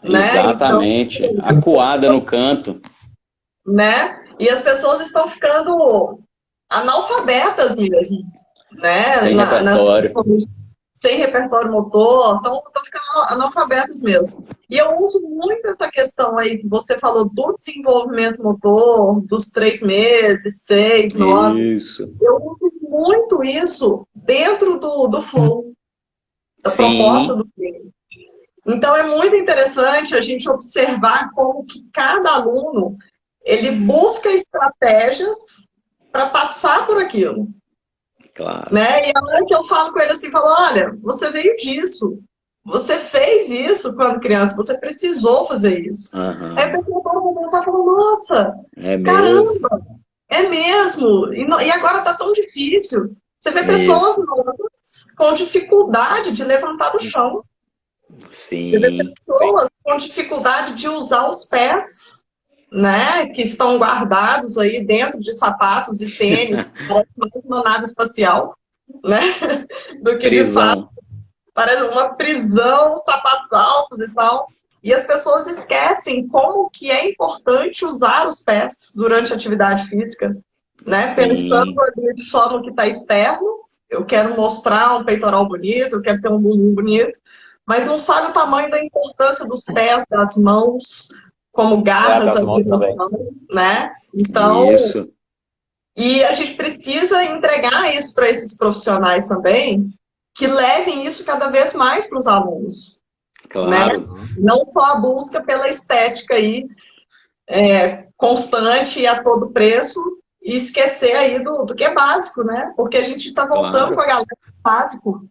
Né? Exatamente. Então, acuada no canto. Né? E as pessoas estão ficando analfabetas mesmo. Né? Sem repertório. Sem repertório motor, estão ficando analfabetas mesmo. E eu uso muito essa questão aí que você falou do desenvolvimento motor, dos 3 meses, 6, 9. Isso. Eu uso muito isso dentro do flow. Da proposta do treino. Então é muito interessante a gente observar como que cada aluno ele busca estratégias para passar por aquilo. Claro. Né? E a hora que eu falo com ele assim, falo, olha, você veio disso. Você fez isso quando criança, você precisou fazer isso. Aham. Aí a pessoa para pensar e fala, nossa, É mesmo. caramba, é mesmo. E agora tá tão difícil. Você vê pessoas Isso. novas com dificuldade de levantar do chão. Sim. Você vê pessoas com dificuldade de usar os pés, né? Que estão guardados aí dentro de sapatos e tênis. Parece mais uma nave espacial, né? Do que de fato. Prisão. Parece uma prisão, sapatos altos e tal. E as pessoas esquecem como que é importante usar os pés durante a atividade física, né? Sim. Pensando ali só no que está externo. Eu quero mostrar um peitoral bonito, eu quero ter um bumbum bonito, mas não sabe o tamanho da importância dos pés, das mãos, como garras das mãos também. né? Então, Isso. e a gente precisa entregar isso para esses profissionais também, que levem isso cada vez mais para os alunos. Claro. Né? Não só a busca pela estética aí, constante e a todo preço, e esquecer aí do que é básico, né? Porque a gente está voltando com a galera do básico.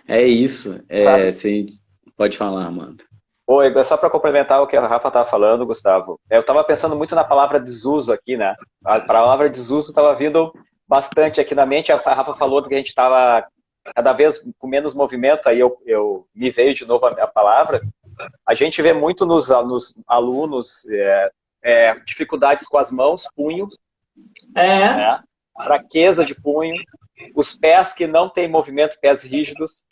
É isso. Você pode falar, Amanda. Oi, só para complementar o que a Rafa estava falando, Gustavo. Eu estava pensando muito na palavra desuso aqui, né? A palavra desuso estava vindo bastante aqui na mente. A Rafa falou que a gente estava cada vez com menos movimento, aí eu me veio de novo a palavra. A gente vê muito nos alunos dificuldades com as mãos, punho, né? Fraqueza de punho, os pés que não têm movimento, pés rígidos,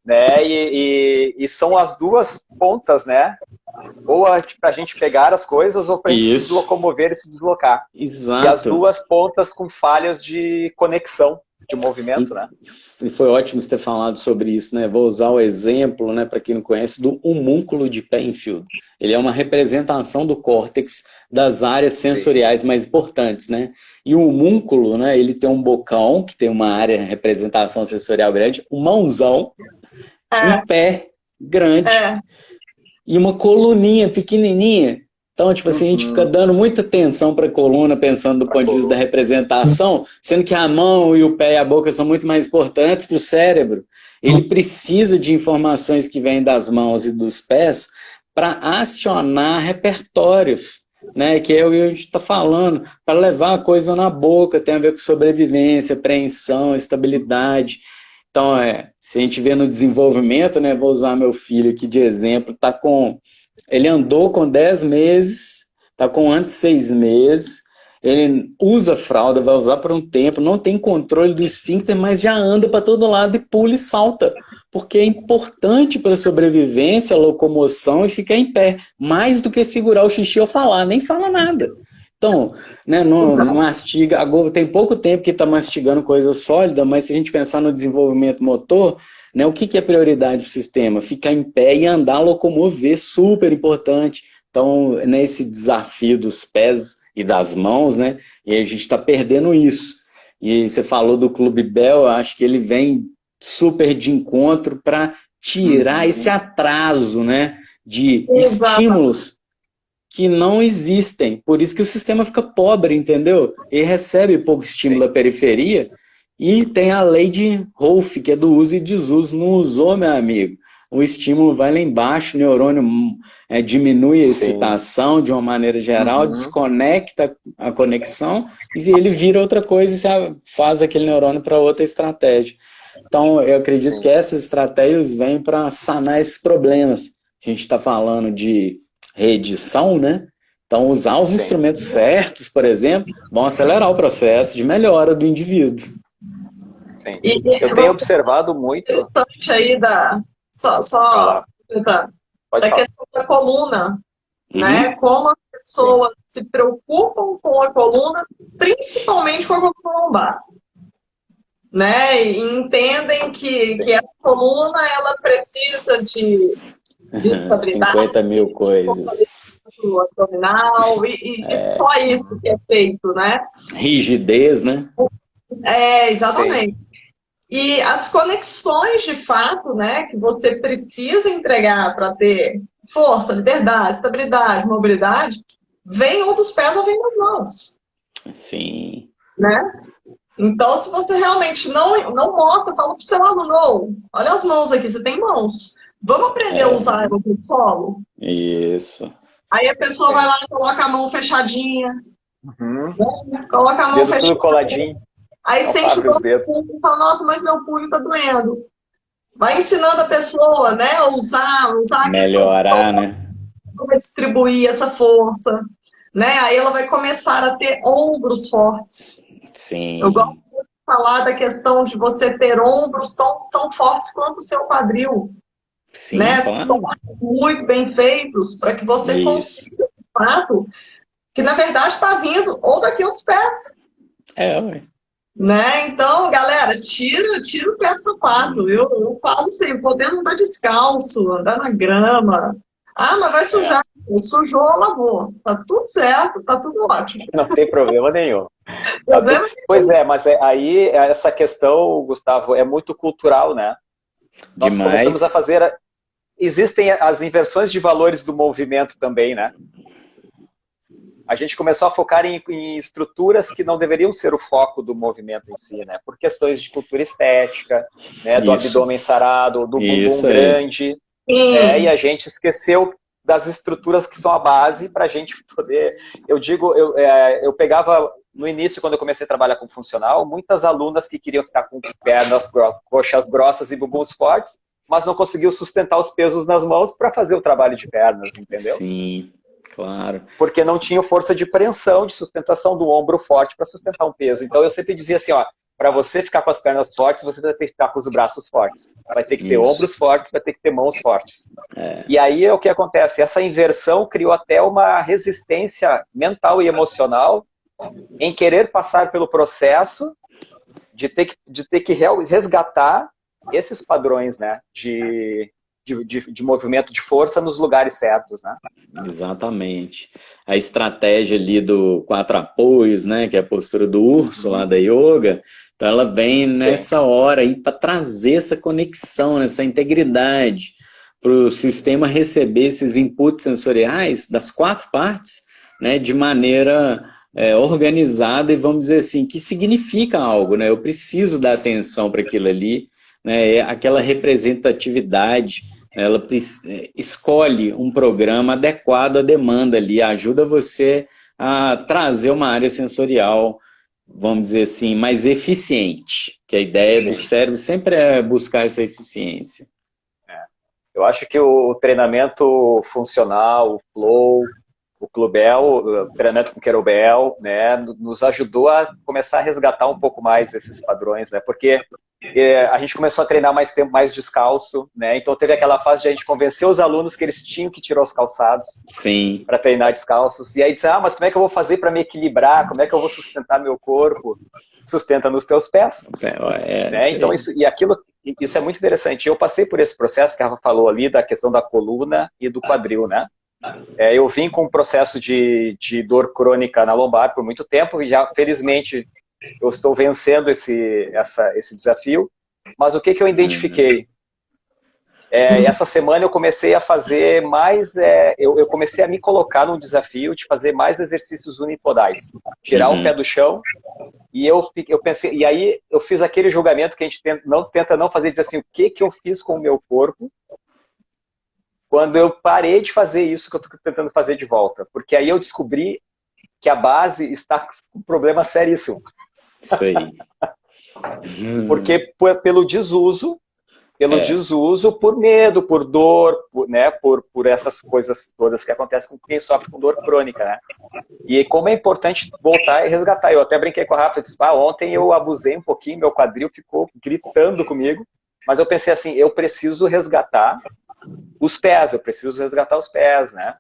né? E são as duas pontas, né? Ou para a gente pegar as coisas, ou para a gente se locomover e se deslocar. Exato. E as duas pontas com falhas de conexão, de movimento, né? E foi ótimo você ter falado sobre isso, né? Vou usar o exemplo, né, para quem não conhece, do homúnculo de Penfield. Ele é uma representação do córtex das áreas sensoriais mais importantes, né? E o homúnculo, né, ele tem um bocão, que tem uma área de representação sensorial grande, um mãozão, um pé grande e uma coluninha pequenininha. Então, tipo assim, a gente fica dando muita atenção para a coluna, pensando do ponto de vista da representação, sendo que a mão e o pé e a boca são muito mais importantes para o cérebro. Ele precisa de informações que vêm das mãos e dos pés para acionar repertórios, né? Que é o que a gente está falando, para levar a coisa na boca, tem a ver com sobrevivência, apreensão, estabilidade. Então, se a gente vê no desenvolvimento, né? Vou usar meu filho aqui de exemplo, ele andou com 10 meses, está com antes 6 meses, ele usa fralda, vai usar por um tempo, não tem controle do esfíncter, mas já anda para todo lado e pula e salta, porque é importante para a sobrevivência, a locomoção e ficar em pé, mais do que segurar o xixi ou falar, nem fala nada. Então, né, não mastiga, agora tem pouco tempo que está mastigando coisa sólida, mas se a gente pensar no desenvolvimento motor, né, o que é prioridade para o sistema? Ficar em pé e andar, locomover, super importante. Então, nesse desafio dos pés e das mãos, né, e a gente está perdendo isso. E você falou do Clube Bell, eu acho que ele vem super de encontro para tirar esse atraso, né, de estímulos que não existem. Por isso que o sistema fica pobre, entendeu? Ele recebe pouco estímulo da periferia. E tem a lei de Rolf, que é do uso e desuso. Não usou, meu amigo, o estímulo vai lá embaixo, o neurônio diminui a excitação de uma maneira geral, desconecta a conexão e ele vira outra coisa e você faz aquele neurônio para outra estratégia. Então, eu acredito que essas estratégias vêm para sanar esses problemas. A gente está falando de reedição, né? Então, usar os instrumentos certos, por exemplo, vão acelerar o processo de melhora do indivíduo. Sim. Eu tenho observado muito. Interessante aí da questão da coluna, né? Como as pessoas se preocupam com a coluna, principalmente com a coluna lombar, né? E entendem que a coluna ela precisa de estabilidade, 50 mil coisas. Abdominal e só isso que é feito, né? Rigidez, né? Exatamente. E as conexões de fato, né, que você precisa entregar para ter força, liberdade, estabilidade, mobilidade, vem ou dos pés ou vem das mãos. Sim. Né? Então, se você realmente não mostra, fala para o seu aluno, "Ô, olha as mãos aqui, você tem mãos. Vamos aprender a usar ela no solo?" Isso. Aí a pessoa vai lá e coloca a mão fechadinha, né? Coloca a mão Dedo fechadinha. tudo coladinho. Aí Não sente abre os dor dedos. no punho e fala, nossa, mas meu punho tá doendo. Vai ensinando a pessoa, né, a usar a Melhorar, né? como distribuir essa força, né? Aí ela vai começar a ter ombros fortes. Sim. Eu gosto de falar da questão de você ter ombros tão fortes quanto o seu quadril, Sim, né? claro. Muito bem feitos para que você Isso. consiga, de fato, que na verdade está vindo ou daqui aos pés. Ué. Né? Então, galera, tira o pé do sapato. Eu falo assim, podendo andar descalço, andar na grama. Ah, mas vai sujar. Sujou, lavou. Tá tudo certo, tá tudo ótimo. Não tem problema nenhum. Problema Pois é, mas aí essa questão, Gustavo, é muito cultural, né? Nós começamos a fazer... Existem as inversões de valores do movimento também, né? A gente começou a focar em estruturas que não deveriam ser o foco do movimento em si, né? Por questões de cultura estética, né? Do abdômen sarado, do bumbum grande. Né? E a gente esqueceu das estruturas que são a base para a gente poder... Eu pegava, no início, quando eu comecei a trabalhar com funcional, muitas alunas que queriam ficar com pernas, coxas grossas e bumbums fortes, mas não conseguiam sustentar os pesos nas mãos para fazer o trabalho de pernas, entendeu? Sim. Claro. Porque não tinha força de preensão, de sustentação do ombro forte para sustentar um peso. Então eu sempre dizia assim, ó, para você ficar com as pernas fortes, você vai ter que ficar com os braços fortes. Vai ter que ter ombros fortes, vai ter que ter mãos fortes. E aí o que acontece? Essa inversão criou até uma resistência mental e emocional em querer passar pelo processo de ter que resgatar esses padrões, né, de movimento de força nos lugares certos, né? Exatamente. A estratégia ali do 4 apoios, né, que é a postura do urso lá da yoga, então ela vem nessa hora aí para trazer essa conexão, essa integridade, para o sistema receber esses inputs sensoriais das 4 partes, né, de maneira organizada e, vamos dizer assim, que significa algo, né? Eu preciso dar atenção para aquilo ali, né, aquela representatividade. Ela escolhe um programa adequado à demanda ali, ajuda você a trazer uma área sensorial, vamos dizer assim, mais eficiente, que a ideia do cérebro sempre é buscar essa eficiência. Eu acho que o treinamento funcional, o flow, o Clubel, o treinamento com Kettlebell, né, nos ajudou a começar a resgatar um pouco mais esses padrões, né, porque a gente começou a treinar mais tempo, mais descalço, né, então teve aquela fase de a gente convencer os alunos que eles tinham que tirar os calçados para treinar descalços, e aí disse, mas como é que eu vou fazer para me equilibrar, como é que eu vou sustentar meu corpo? Sustenta nos teus pés. Né? Então isso é muito interessante. Eu passei por esse processo que a Rafa falou ali, da questão da coluna e do quadril, né? Eu vim com um processo de dor crônica na lombar por muito tempo e já, felizmente, eu estou vencendo esse desafio. Mas o que eu identifiquei? Essa semana eu comecei a fazer mais... eu comecei a me colocar num desafio de fazer mais exercícios unipodais. Tirar o pé do chão. E eu pensei... E aí eu fiz aquele julgamento que a gente tenta não fazer, dizer assim, o que eu fiz com o meu corpo quando eu parei de fazer isso que eu estou tentando fazer de volta. Porque aí eu descobri que a base está com um problema seríssimo. Isso aí. Porque pelo desuso, por medo, por dor, né, por essas coisas todas que acontecem com quem sofre com dor crônica, né? E como é importante voltar e resgatar. Eu até brinquei com a Rafa, disse, ontem eu abusei um pouquinho, meu quadril ficou gritando comigo, mas eu pensei assim, eu preciso resgatar os pés, né?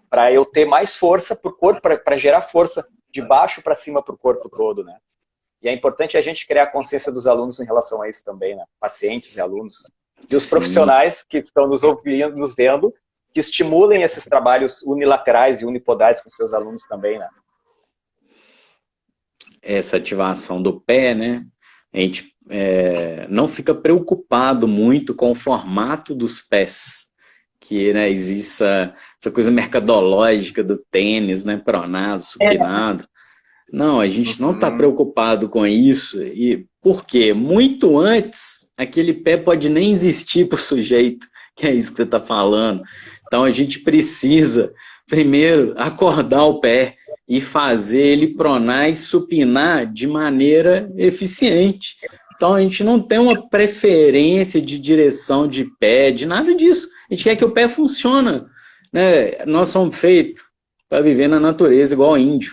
Para eu ter mais força para o corpo, para gerar força de baixo para cima para o corpo todo, né? E é importante a gente criar a consciência dos alunos em relação a isso também, né? Pacientes e alunos. E os profissionais que estão nos ouvindo, nos vendo, que estimulem esses trabalhos unilaterais e unipodais com seus alunos também, né? Essa ativação do pé, né? A gente não fica preocupado muito com o formato dos pés, que, né, existe essa coisa mercadológica do tênis, né? Pronado, supinado. Não, a gente não está preocupado com isso. E por quê? Muito antes, aquele pé pode nem existir para o sujeito, que é isso que você está falando. Então a gente precisa, primeiro, acordar o pé e fazer ele pronar e supinar de maneira eficiente. Então a gente não tem uma preferência de direção de pé, de nada disso. A gente quer que o pé funcione, né? Nós somos feitos para viver na natureza igual índio,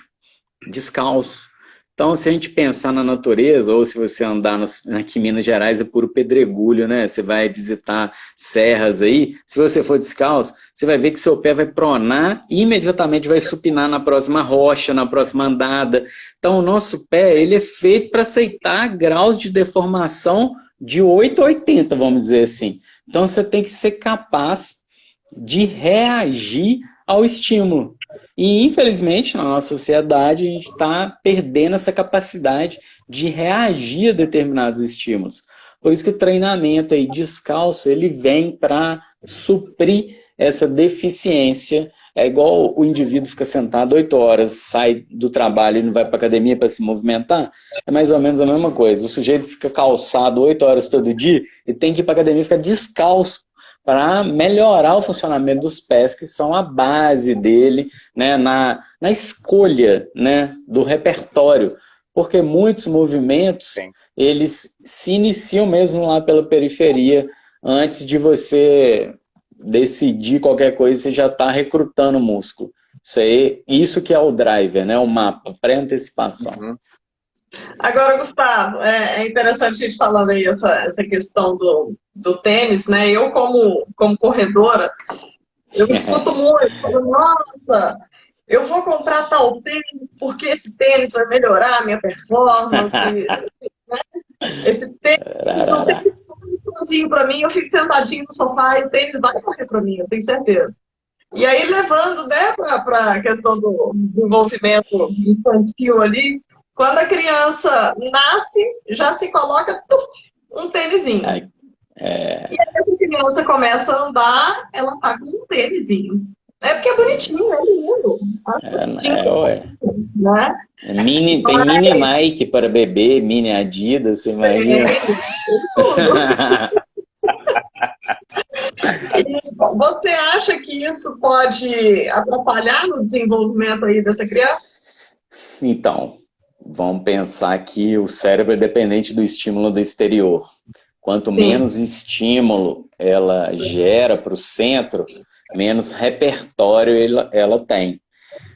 descalço. Então, se a gente pensar na natureza, ou se você andar aqui em Minas Gerais, é puro pedregulho, né? Você vai visitar serras aí, se você for descalço, você vai ver que seu pé vai pronar e imediatamente vai supinar na próxima rocha, na próxima andada. Então, o nosso pé, ele é feito para aceitar graus de deformação de 8 a 80, vamos dizer assim. Então, você tem que ser capaz de reagir ao estímulo. E, infelizmente, na nossa sociedade, a gente está perdendo essa capacidade de reagir a determinados estímulos. Por isso que o treinamento aí descalço, ele vem para suprir essa deficiência. É igual o indivíduo fica sentado 8 horas, sai do trabalho e não vai para a academia para se movimentar. É mais ou menos a mesma coisa. O sujeito fica calçado 8 horas todo dia e tem que ir para a academia e ficar descalço, para melhorar o funcionamento dos pés, que são a base dele, né, na escolha, né, do repertório. Porque muitos movimentos, eles se iniciam mesmo lá pela periferia, antes de você decidir qualquer coisa, você já está recrutando músculo. Isso que é o driver, né, o mapa, pré-antecipação. Agora, Gustavo, é interessante a gente falando aí essa questão do tênis, né? Eu, como corredora, eu escuto muito, falo, nossa, eu vou comprar tal tênis porque esse tênis vai melhorar a minha performance, né? Esse tênis não tem sozinho para mim, eu fico sentadinho no sofá e o tênis vai correr para mim, eu tenho certeza. E aí, levando, né, para a questão do desenvolvimento infantil ali, quando a criança nasce, já se coloca um tênisinho. E aí a criança começa a andar, ela tá com um tênisinho. É porque é bonitinho, é lindo. Né? Tem mini Nike para bebê, mini Adidas, você imagina? Você acha que isso pode atrapalhar no desenvolvimento aí dessa criança? Então, vamos pensar que o cérebro é dependente do estímulo do exterior. Quanto menos estímulo ela gera para o centro, menos repertório ela tem.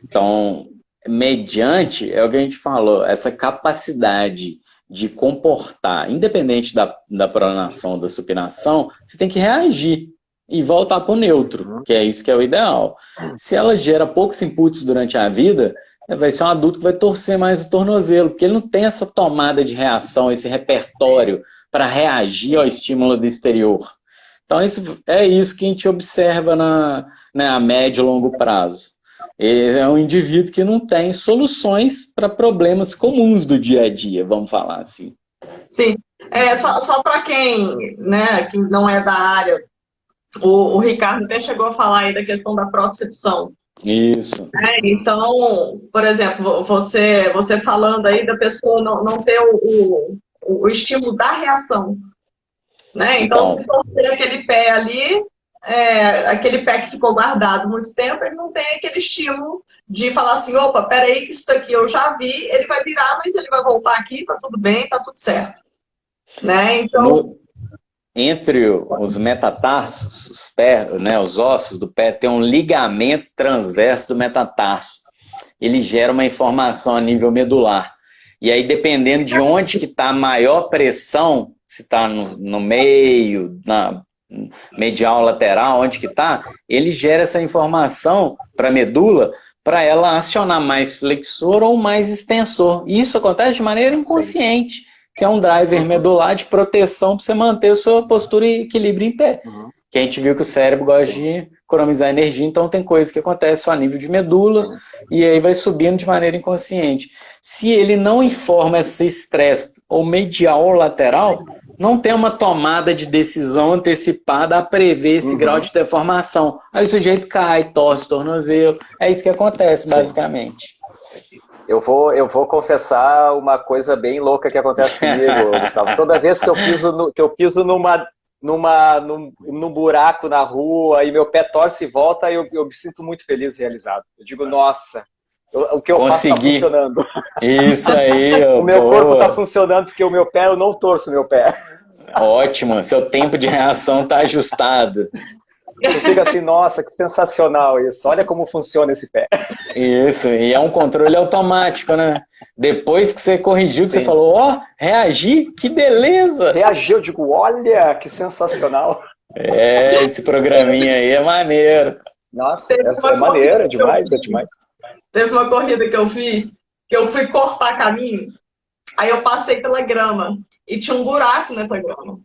Então, mediante, é o que a gente falou, essa capacidade de comportar, independente da pronação ou da supinação, você tem que reagir e voltar para o neutro, que é isso que é o ideal. Se ela gera poucos inputs durante a vida, vai ser um adulto que vai torcer mais o tornozelo, porque ele não tem essa tomada de reação, esse repertório para reagir ao estímulo do exterior. Então, é isso que a gente observa a médio e longo prazo. Ele é um indivíduo que não tem soluções para problemas comuns do dia a dia, vamos falar assim. Sim. Só para quem, né, que não é da área, o Ricardo até chegou a falar aí da questão da propriocepção. Isso. Então, por exemplo, você falando aí da pessoa não ter o estímulo da reação. Né? Então, se você aquele pé ali, aquele pé que ficou guardado muito tempo, ele não tem aquele estímulo de falar assim, opa, peraí que isso daqui eu já vi, ele vai virar, mas ele vai voltar aqui, tá tudo bem, tá tudo certo. Né? Então... Entre os metatarsos, os pés, né, os ossos do pé, tem um ligamento transverso do metatarso. Ele gera uma informação a nível medular. E aí, dependendo de onde que está a maior pressão, se está no meio, na medial, lateral, onde que está, ele gera essa informação para a medula, para ela acionar mais flexor ou mais extensor. E isso acontece de maneira inconsciente, que é um driver medular de proteção para você manter a sua postura e equilíbrio em pé. Que a gente viu que o cérebro gosta de economizar energia, então tem coisas que acontecem só a nível de medula, e aí vai subindo de maneira inconsciente. Se ele não informa esse estresse ou medial ou lateral, não tem uma tomada de decisão antecipada a prever esse grau de deformação. Aí o sujeito cai, torce o tornozelo, é isso que acontece, basicamente. eu vou confessar uma coisa bem louca que acontece comigo, Gustavo. Toda vez que eu piso num buraco na rua e meu pé torce e volta, eu me sinto muito feliz e realizado. Eu digo, nossa, o que eu faço está funcionando. Isso aí. O meu corpo está funcionando porque o meu pé, eu não torço o meu pé. Ótimo, seu tempo de reação está ajustado. Eu fico assim, nossa, que sensacional isso. Olha como funciona esse pé. Isso, e é um controle automático, né? Depois que você corrigiu, que você falou, ó, reagi, que beleza! Reagiu, eu digo, olha, que sensacional. Esse programinha aí é maneiro. Nossa, essa é maneira, demais, é demais. Teve uma corrida que eu fiz, que eu fui cortar caminho, aí eu passei pela grama, e tinha um buraco nessa grama.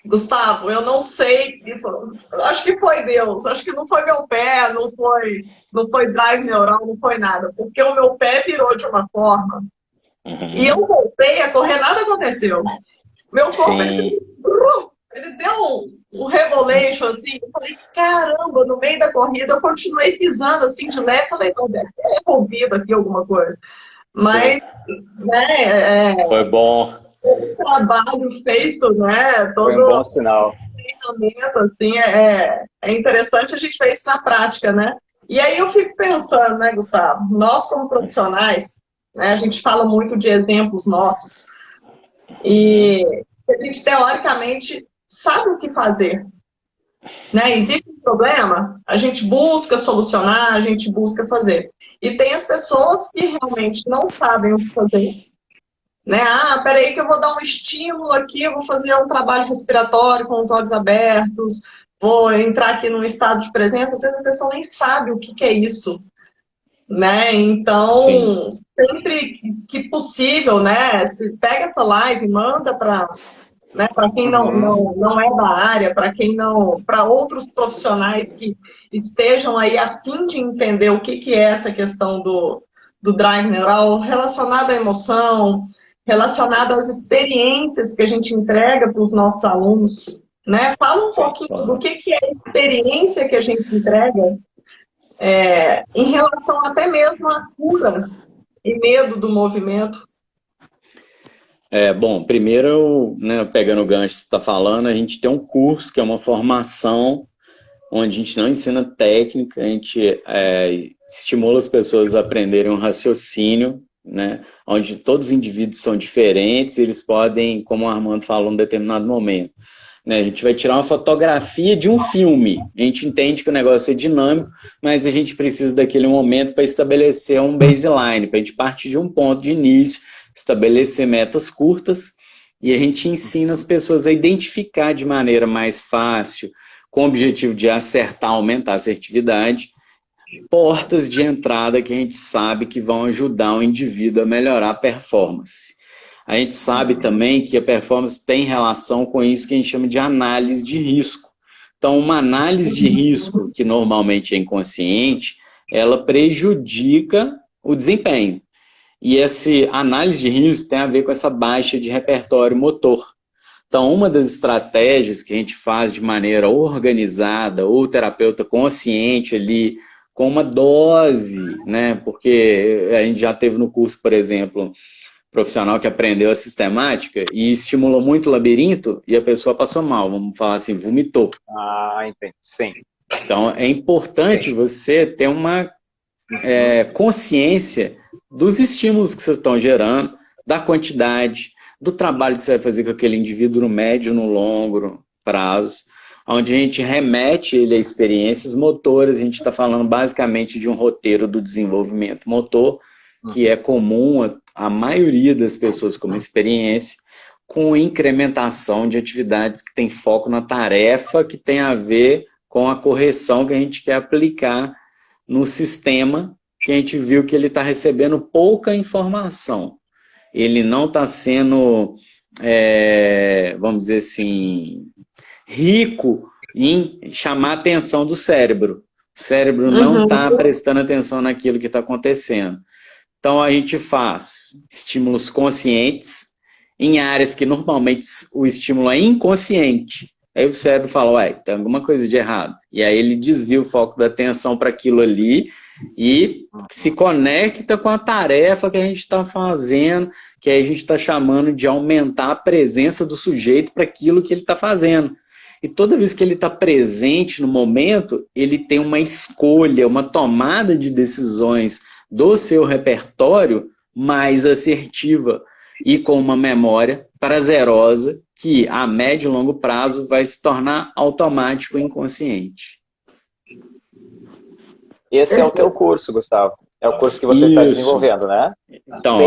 Gustavo, eu não sei, acho que foi Deus, acho que não foi meu pé, não foi drive neural, não foi nada, porque o meu pé virou de uma forma, e eu voltei a correr, nada aconteceu. Meu corpo, ele deu um rebolation, assim, eu falei, caramba, no meio da corrida eu continuei pisando, assim, de leve, falei, não, deve ter envolvido aqui alguma coisa. Mas, né, foi bom. O trabalho feito, né? Todo foi um bom sinal. Treinamento, assim, é interessante a gente ver isso na prática, né? E aí eu fico pensando, né, Gustavo? Nós, como profissionais, né, a gente fala muito de exemplos nossos e a gente, teoricamente, sabe o que fazer. Né? Existe um problema, a gente busca solucionar, a gente busca fazer. E tem as pessoas que realmente não sabem o que fazer. Né? Ah, peraí que eu vou dar um estímulo aqui, eu vou fazer um trabalho respiratório com os olhos abertos, vou entrar aqui num estado de presença, às vezes a pessoa nem sabe o que é isso. Né? Então, sempre que possível, né? Se pega essa live, manda para, né, para quem não é da área, para quem não, para outros profissionais que estejam aí a fim de entender o que é essa questão do drive neural relacionada à emoção, relacionada às experiências que a gente entrega para os nossos alunos, né? Fala um pouquinho do que é a experiência que a gente entrega em relação até mesmo à cura e medo do movimento. Bom, primeiro, né, pegando o gancho que você está falando, a gente tem um curso que é uma formação onde a gente não ensina técnica, a gente estimula as pessoas a aprenderem um raciocínio, né, onde todos os indivíduos são diferentes, eles podem, como o Armando falou, em determinado momento, né, a gente vai tirar uma fotografia de um filme, a gente entende que o negócio é dinâmico, mas a gente precisa daquele momento para estabelecer um baseline, para a gente partir de um ponto de início, estabelecer metas curtas, e a gente ensina as pessoas a identificar de maneira mais fácil, com o objetivo de acertar, aumentar a assertividade, portas de entrada que a gente sabe que vão ajudar o indivíduo a melhorar a performance. A gente sabe também que a performance tem relação com isso que a gente chama de análise de risco. Então, uma análise de risco, que normalmente é inconsciente, ela prejudica o desempenho. E essa análise de risco tem a ver com essa baixa de repertório motor. Então, uma das estratégias que a gente faz de maneira organizada, ou o terapeuta consciente ali, com uma dose, né? Porque a gente já teve no curso, por exemplo, profissional que aprendeu a sistemática e estimulou muito o labirinto e a pessoa passou mal, vamos falar assim, vomitou. Ah, entendi. Sim. Então, é importante você ter uma consciência dos estímulos que vocês estão gerando, da quantidade, do trabalho que você vai fazer com aquele indivíduo no médio, no longo prazo, onde a gente remete ele a experiências motoras. A gente está falando basicamente de um roteiro do desenvolvimento motor, que é comum a maioria das pessoas como experiência, com incrementação de atividades que tem foco na tarefa, que tem a ver com a correção que a gente quer aplicar no sistema, que a gente viu que ele está recebendo pouca informação. Ele não está sendo, vamos dizer assim, rico em chamar a atenção do cérebro. O cérebro não está prestando atenção naquilo que está acontecendo. Então, a gente faz estímulos conscientes em áreas que normalmente o estímulo é inconsciente. Aí o cérebro fala, ué, tem alguma coisa de errado. E aí ele desvia o foco da atenção para aquilo ali e se conecta com a tarefa que a gente está fazendo, que aí a gente está chamando de aumentar a presença do sujeito para aquilo que ele está fazendo. E toda vez que ele está presente no momento, ele tem uma escolha, uma tomada de decisões do seu repertório mais assertiva e com uma memória prazerosa que a médio e longo prazo vai se tornar automático e inconsciente. Esse é o teu curso, Gustavo. É o curso que você está desenvolvendo, né? Então,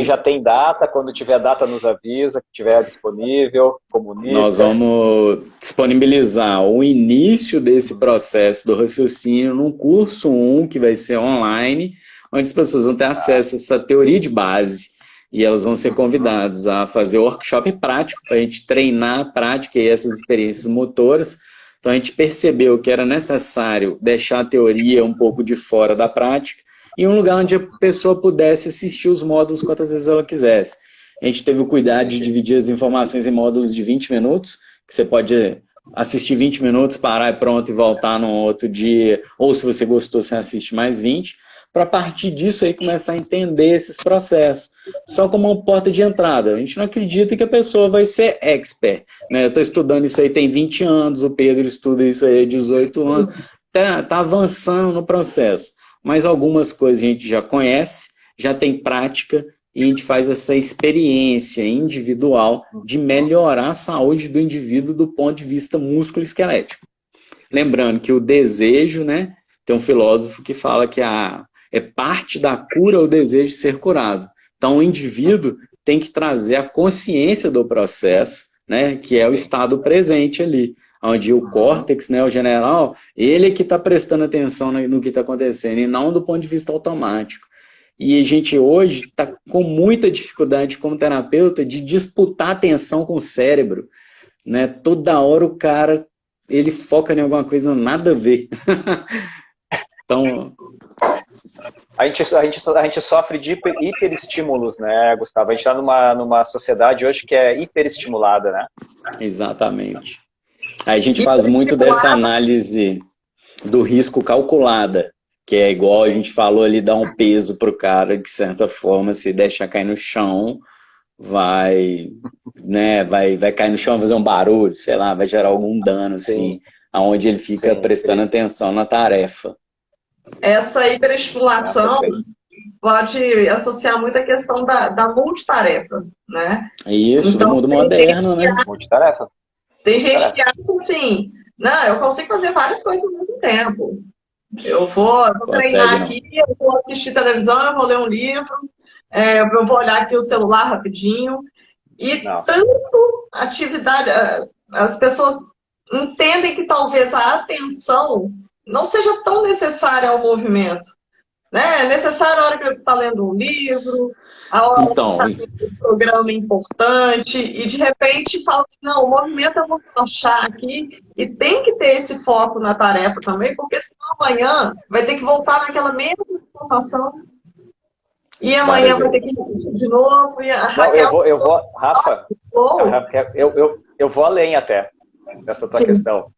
já tem data, quando tiver data nos avisa, que tiver disponível, comunica. Nós vamos disponibilizar o início desse processo do raciocínio num curso 1, que vai ser online, onde as pessoas vão ter acesso a essa teoria de base. E elas vão ser convidadas a fazer workshop prático, para a gente treinar a prática e essas experiências motoras. Então a gente percebeu que era necessário deixar a teoria um pouco de fora da prática, em um lugar onde a pessoa pudesse assistir os módulos quantas vezes ela quisesse. A gente teve o cuidado de dividir as informações em módulos de 20 minutos, que você pode assistir 20 minutos, parar e pronto e voltar no outro dia, ou se você gostou, você assiste mais 20, para a partir disso aí começar a entender esses processos, só como uma porta de entrada. A gente não acredita que a pessoa vai ser expert, né? Eu estou estudando isso aí tem 20 anos, o Pedro estuda isso aí há 18 anos, tá avançando no processo. Mas algumas coisas a gente já conhece, já tem prática, e a gente faz essa experiência individual de melhorar a saúde do indivíduo do ponto de vista músculo-esquelético. Lembrando que o desejo, né, tem um filósofo que fala que é parte da cura o desejo de ser curado. Então o indivíduo tem que trazer a consciência do processo, né, que é o estado presente ali, onde o córtex, né, o general, ele é que está prestando atenção no que está acontecendo, e não do ponto de vista automático. E a gente hoje está com muita dificuldade como terapeuta de disputar atenção com o cérebro, né? Toda hora o cara, ele foca em alguma coisa nada a ver. Então... A gente sofre de hiperestímulos, né, Gustavo? A gente está numa sociedade hoje que é hiperestimulada, né? Exatamente. Aí a gente faz muito dessa análise do risco calculada, que é igual a gente falou ali, dar um peso pro cara, que de certa forma, se deixar cair no chão, vai cair no chão, vai fazer um barulho, sei lá, vai gerar algum dano, assim, aonde ele fica prestando atenção na tarefa. Essa hiperestimulação pode associar muito a questão da multitarefa, né? Isso, então, do mundo moderno, né? Multitarefa. Tem gente que acha assim, não, eu consigo fazer várias coisas ao mesmo tempo. Eu vou treinar aqui, eu vou assistir televisão, eu vou ler um livro, eu vou olhar aqui o celular rapidinho. E tanto atividade, as pessoas entendem que talvez a atenção não seja tão necessária ao movimento. Né? É necessário a hora que ele está lendo um livro, a hora que está lendo um programa importante, e de repente fala assim, não, o movimento eu vou achar aqui, e tem que ter esse foco na tarefa também, porque senão amanhã vai ter que voltar naquela mesma informação, e amanhã vai ter que ir de novo. E a Raquel, eu vou, Rafa, eu vou além até nessa tua questão.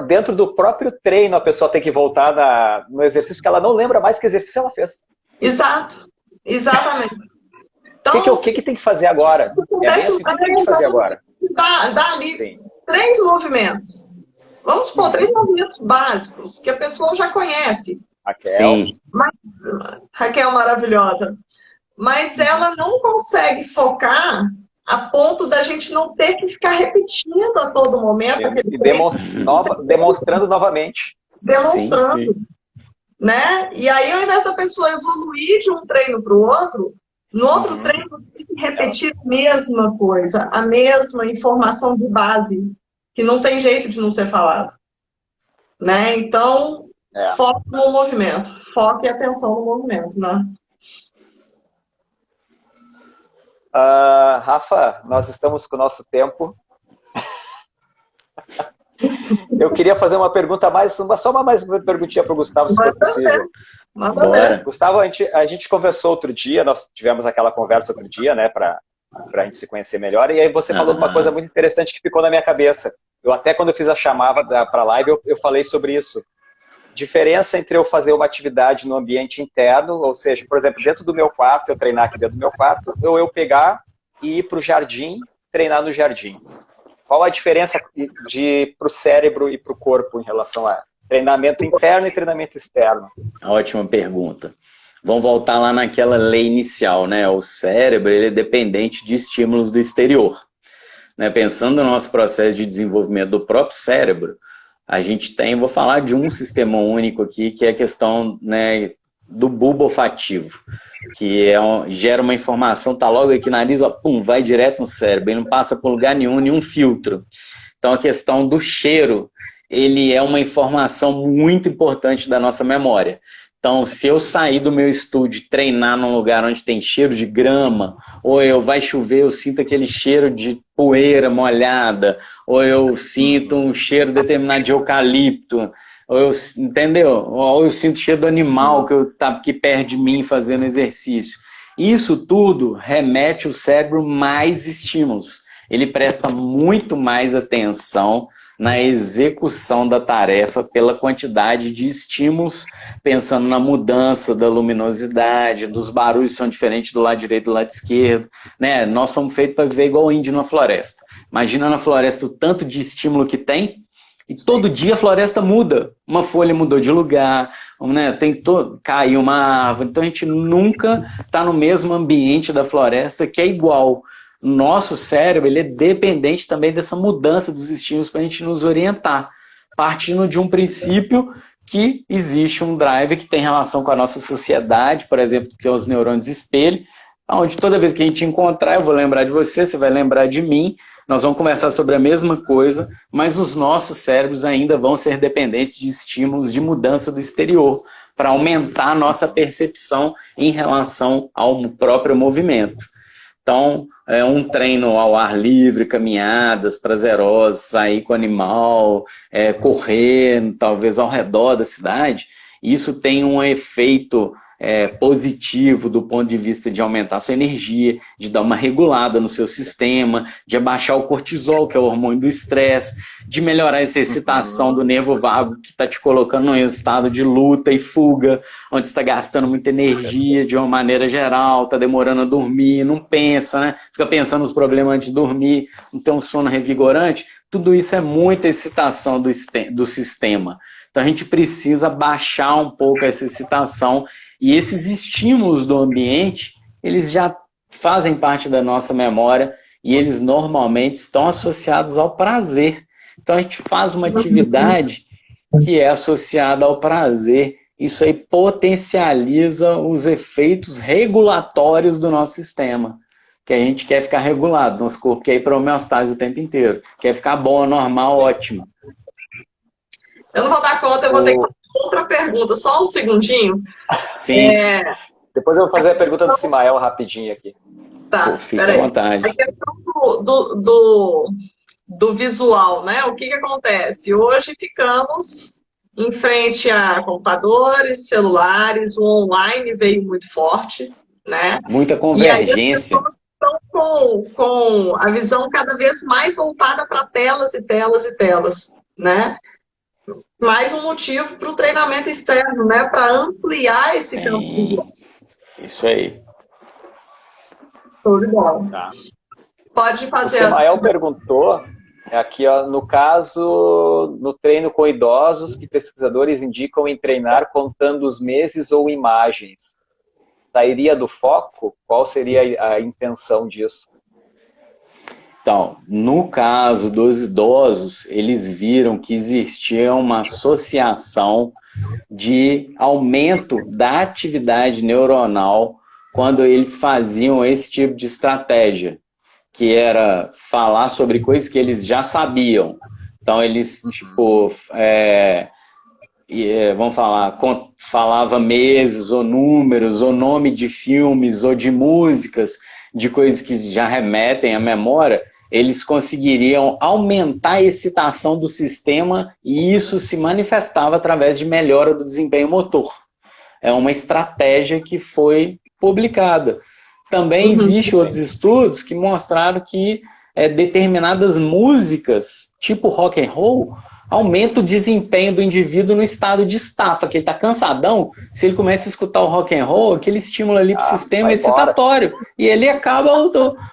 Dentro do próprio treino, a pessoa tem que voltar no exercício, porque ela não lembra mais que exercício ela fez. Exato, exatamente. Então, o que tem que fazer agora? É bem assim, o que tem que fazer agora? Dá ali 3 movimentos. Vamos supor, 3 movimentos básicos, que a pessoa já conhece. Raquel. Raquel maravilhosa. Mas ela não consegue focar a ponto da gente não ter que ficar repetindo a todo momento. E demonstrando novamente. Demonstrando. Sim. Né? E aí, ao invés da pessoa evoluir de um treino para o outro, no outro treino você tem que repetir a mesma coisa, a mesma informação de base, que não tem jeito de não ser falado. Né? Então, foco no movimento. Foco e atenção no movimento, né? Rafa, nós estamos com o nosso tempo. Eu queria fazer uma pergunta só uma perguntinha para o Gustavo, se for possível. Gustavo, a gente conversou outro dia, nós tivemos aquela conversa outro dia, né, para a gente se conhecer melhor, e aí você falou uma coisa muito interessante que ficou na minha cabeça. Eu até quando eu fiz a chamada para a live, eu falei sobre isso. diferença entre eu fazer uma atividade no ambiente interno, ou seja, por exemplo, dentro do meu quarto, eu treinar aqui dentro do meu quarto, ou eu pegar e ir para o jardim, treinar no jardim. Qual a diferença para o cérebro e para o corpo em relação a treinamento interno e treinamento externo? Ótima pergunta. Vamos voltar lá naquela lei inicial, né? O cérebro, ele é dependente de estímulos do exterior. Né? Pensando no nosso processo de desenvolvimento do próprio cérebro, a gente tem, vou falar de um sistema único aqui, que é a questão, né, do bulbo olfativo, que gera uma informação, tá logo aqui na nariz, ó, pum, vai direto no cérebro, ele não passa por lugar nenhum filtro. Então a questão do cheiro, ele é uma informação muito importante da nossa memória. Então, se eu sair do meu estúdio e treinar num lugar onde tem cheiro de grama, ou vai chover, eu sinto aquele cheiro de poeira molhada, ou eu sinto um cheiro determinado de eucalipto, entendeu? Ou eu sinto cheiro do animal que está aqui perto de mim fazendo exercício. Isso tudo remete o cérebro mais estímulos. Ele presta muito mais atenção na execução da tarefa pela quantidade de estímulos, pensando na mudança da luminosidade, dos barulhos que são diferentes do lado direito e do lado esquerdo. Né? Nós somos feitos para viver igual índio na floresta. Imagina na floresta o tanto de estímulo que tem, e todo dia a floresta muda. Uma folha mudou de lugar, né? Caiu uma árvore. Então a gente nunca está no mesmo ambiente da floresta que é igual. Nosso cérebro, ele é dependente também dessa mudança dos estímulos para a gente nos orientar, partindo de um princípio que existe um drive que tem relação com a nossa sociedade, por exemplo, que é os neurônios espelho, onde toda vez que a gente encontrar, eu vou lembrar de você, você vai lembrar de mim, nós vamos conversar sobre a mesma coisa, mas os nossos cérebros ainda vão ser dependentes de estímulos de mudança do exterior, para aumentar a nossa percepção em relação ao próprio movimento. Então, um treino ao ar livre, caminhadas prazerosas, sair com o animal, correr, talvez ao redor da cidade, isso tem um efeito positivo do ponto de vista de aumentar a sua energia, de dar uma regulada no seu sistema, de abaixar o cortisol, que é o hormônio do estresse, de melhorar essa excitação do nervo vago, que está te colocando num estado de luta e fuga, onde está gastando muita energia de uma maneira geral, está demorando a dormir, não pensa, né? Fica pensando nos problemas antes de dormir, não tem um sono revigorante. Tudo isso é muita excitação do sistema. Então a gente precisa baixar um pouco essa excitação. E esses estímulos do ambiente, eles já fazem parte da nossa memória e eles normalmente estão associados ao prazer. Então a gente faz uma atividade que é associada ao prazer. Isso aí potencializa os efeitos regulatórios do nosso sistema. Que a gente quer ficar regulado, nosso corpo quer ir para a homeostase o tempo inteiro. Quer ficar bom, normal, ótimo. Eu não vou dar conta, eu vou ter que fazer outra pergunta, só um segundinho. Sim. Depois eu vou fazer a pergunta do Simael rapidinho aqui. Tá, pô, fica à vontade. A questão do visual, né? O que acontece? Hoje ficamos em frente a computadores, celulares, o online veio muito forte, né? Muita convergência. E aí as pessoas estão com a visão cada vez mais voltada para telas e telas e telas, né? Mais um motivo para o treinamento externo, né? Para ampliar esse campo visual. Isso aí. Tudo bom. Tá. Pode fazer. O Semael perguntou, aqui ó, no caso, no treino com idosos, que pesquisadores indicam em treinar contando os meses ou imagens. Sairia do foco? Qual seria a intenção disso? Então, no caso dos idosos, eles viram que existia uma associação de aumento da atividade neuronal quando eles faziam esse tipo de estratégia, que era falar sobre coisas que eles já sabiam. Então, eles, tipo, vamos falar, falava meses, ou números, ou nome de filmes, ou de músicas, de coisas que já remetem à memória. Eles conseguiriam aumentar a excitação do sistema e isso se manifestava através de melhora do desempenho motor. É uma estratégia que foi publicada. Também existem outros estudos que mostraram que determinadas músicas, tipo rock and roll, aumenta o desempenho do indivíduo no estado de estafa, que ele está cansadão. Se ele começa a escutar o rock and roll, aquele estímulo ali para o sistema excitatório, e ele acaba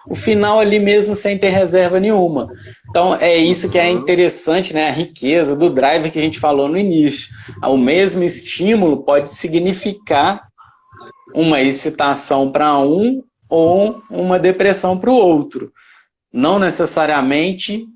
o final ali mesmo sem ter reserva nenhuma. Então é isso que é interessante, né? A riqueza do drive que a gente falou no início. O mesmo estímulo pode significar uma excitação para um ou uma depressão para o outro. Não necessariamente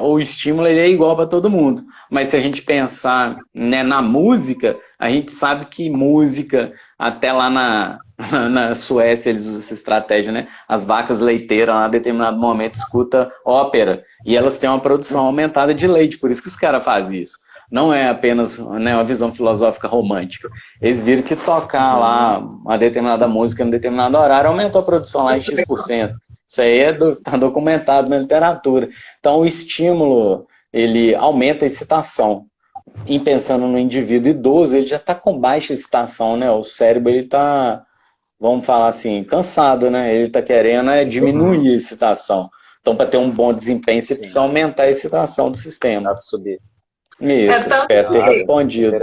o estímulo ele é igual para todo mundo. Mas se a gente pensar, né, na música, a gente sabe que música, até lá na Suécia eles usam essa estratégia, né? As vacas leiteiras, a determinado momento, escuta ópera. E elas têm uma produção aumentada de leite. Por isso que os caras fazem isso. Não é apenas, né, uma visão filosófica romântica. Eles viram que tocar lá uma determinada música em determinado horário aumentou a produção lá em X%. Isso aí tá documentado na literatura. Então, o estímulo, ele aumenta a excitação. E pensando no indivíduo idoso, ele já está com baixa excitação, né? O cérebro, ele está, vamos falar assim, cansado, né? Ele está querendo diminuir a excitação. Então, para ter um bom desempenho, você precisa aumentar a excitação do sistema. Para subir. Isso, espero ter respondido.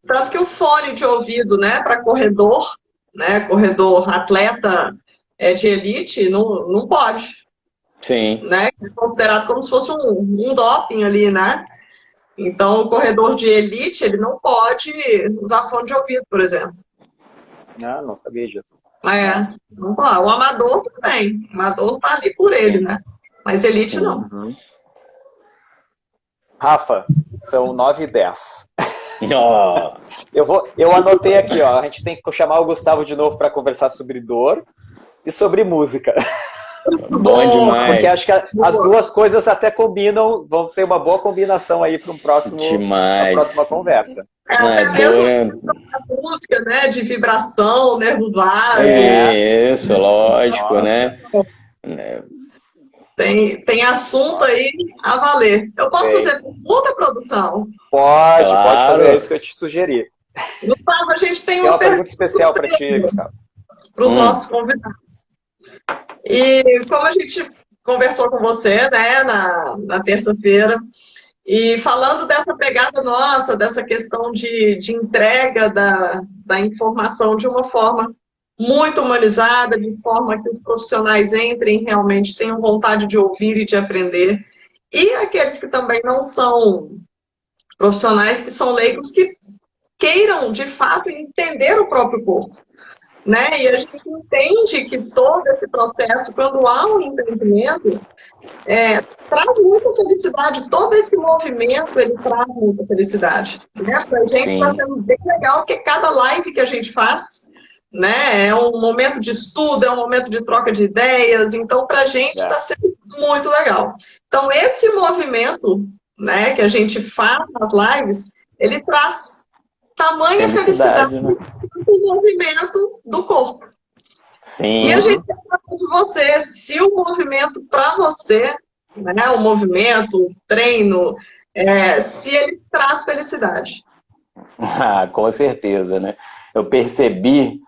Tanto que o fone de ouvido, né, para corredor, né, corredor atleta de elite, não pode. Sim. Né? É considerado como se fosse um doping ali, né? Então, o corredor de elite, ele não pode usar fone de ouvido, por exemplo. Não sabia disso. Não pode. O amador tudo bem. O amador tá ali por ele, né? Mas elite não. Rafa, são 9h10. Oh. Eu anotei aqui, ó. A gente tem que chamar o Gustavo de novo para conversar sobre dor e sobre música. Bom demais. Porque acho que as duas coisas até combinam, vão ter uma boa combinação aí para uma próxima conversa. A música, né, de vibração, nervosa. Isso, lógico, nossa, né? Tem assunto aí a valer. Eu posso fazer pergunta, produção? Pode fazer isso que eu te sugeri. Gustavo, a gente tem uma pergunta especial para ti, Gustavo. Para os nossos convidados. E como a gente conversou com você, né, na terça-feira, e falando dessa pegada nossa, dessa questão de entrega da informação de uma forma muito humanizada, de forma que os profissionais entrem realmente tenham vontade de ouvir e de aprender. E aqueles que também não são profissionais, que são leigos, que queiram, de fato, entender o próprio corpo. Né? E a gente entende que todo esse processo, quando há um empreendimento, traz muita felicidade. Todo esse movimento, ele traz muita felicidade. Né? Para a gente está sendo bem legal, porque cada live que a gente faz, né, é um momento de estudo, é um momento de troca de ideias. Então, para a gente está sendo muito legal. Então, esse movimento, né, que a gente faz nas lives, ele traz tamanha felicidade né? No movimento do corpo. Sim. E a gente quer saber de você, se o movimento para você, né, o movimento, o treino, se ele traz felicidade. Com certeza, né? Eu percebi,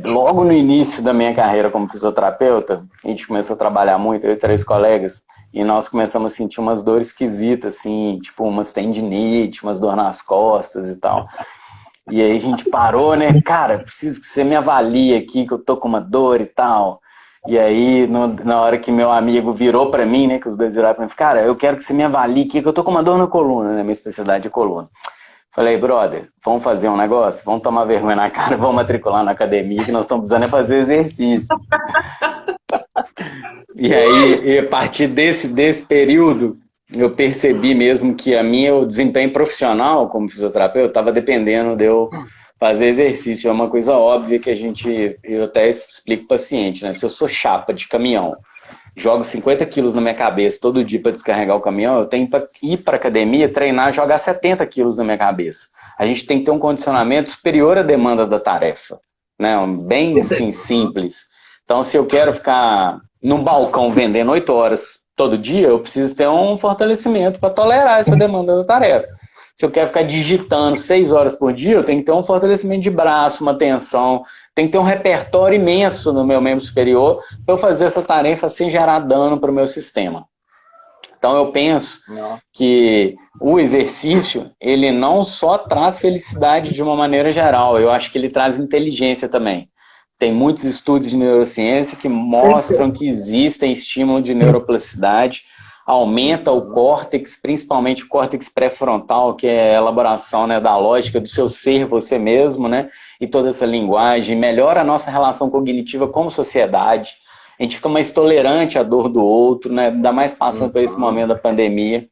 logo no início da minha carreira como fisioterapeuta, a gente começou a trabalhar muito, eu e 3 colegas, e nós começamos a sentir umas dores esquisitas, assim, tipo umas tendinite, umas dor nas costas e tal. E aí a gente parou, né? Cara, preciso que você me avalie aqui, que eu tô com uma dor e tal. E aí, na hora que meu amigo virou pra mim, né? Que os dois viraram pra mim, cara, eu quero que você me avalie aqui, que eu tô com uma dor na coluna, né? Minha especialidade é coluna. Falei, brother, vamos fazer um negócio? Vamos tomar vergonha na cara, vamos matricular na academia, que nós estamos precisando fazer exercício. E aí, a partir desse período, eu percebi mesmo que o desempenho profissional como fisioterapeuta estava dependendo de eu fazer exercício. É uma coisa óbvia que eu até explico para o paciente, né? Se eu sou chapa de caminhão, jogo 50 quilos na minha cabeça todo dia para descarregar o caminhão, eu tenho que ir para a academia, treinar, jogar 70 quilos na minha cabeça. A gente tem que ter um condicionamento superior à demanda da tarefa, né? Bem assim, simples. Então, se eu quero ficar num balcão vendendo 8 horas todo dia, eu preciso ter um fortalecimento para tolerar essa demanda da tarefa. Se eu quero ficar digitando 6 horas por dia, eu tenho que ter um fortalecimento de braço, uma tensão, tem que ter um repertório imenso no meu membro superior para eu fazer essa tarefa sem gerar dano para o meu sistema. Então eu penso que o exercício, ele não só traz felicidade de uma maneira geral, eu acho que ele traz inteligência também. Tem muitos estudos de neurociência que mostram que existem estímulos de neuroplasticidade, aumenta o córtex, principalmente o córtex pré-frontal, que é a elaboração, né, da lógica do seu ser você mesmo, né, e toda essa linguagem, melhora a nossa relação cognitiva como sociedade, a gente fica mais tolerante à dor do outro, né, ainda mais passando por esse momento da pandemia.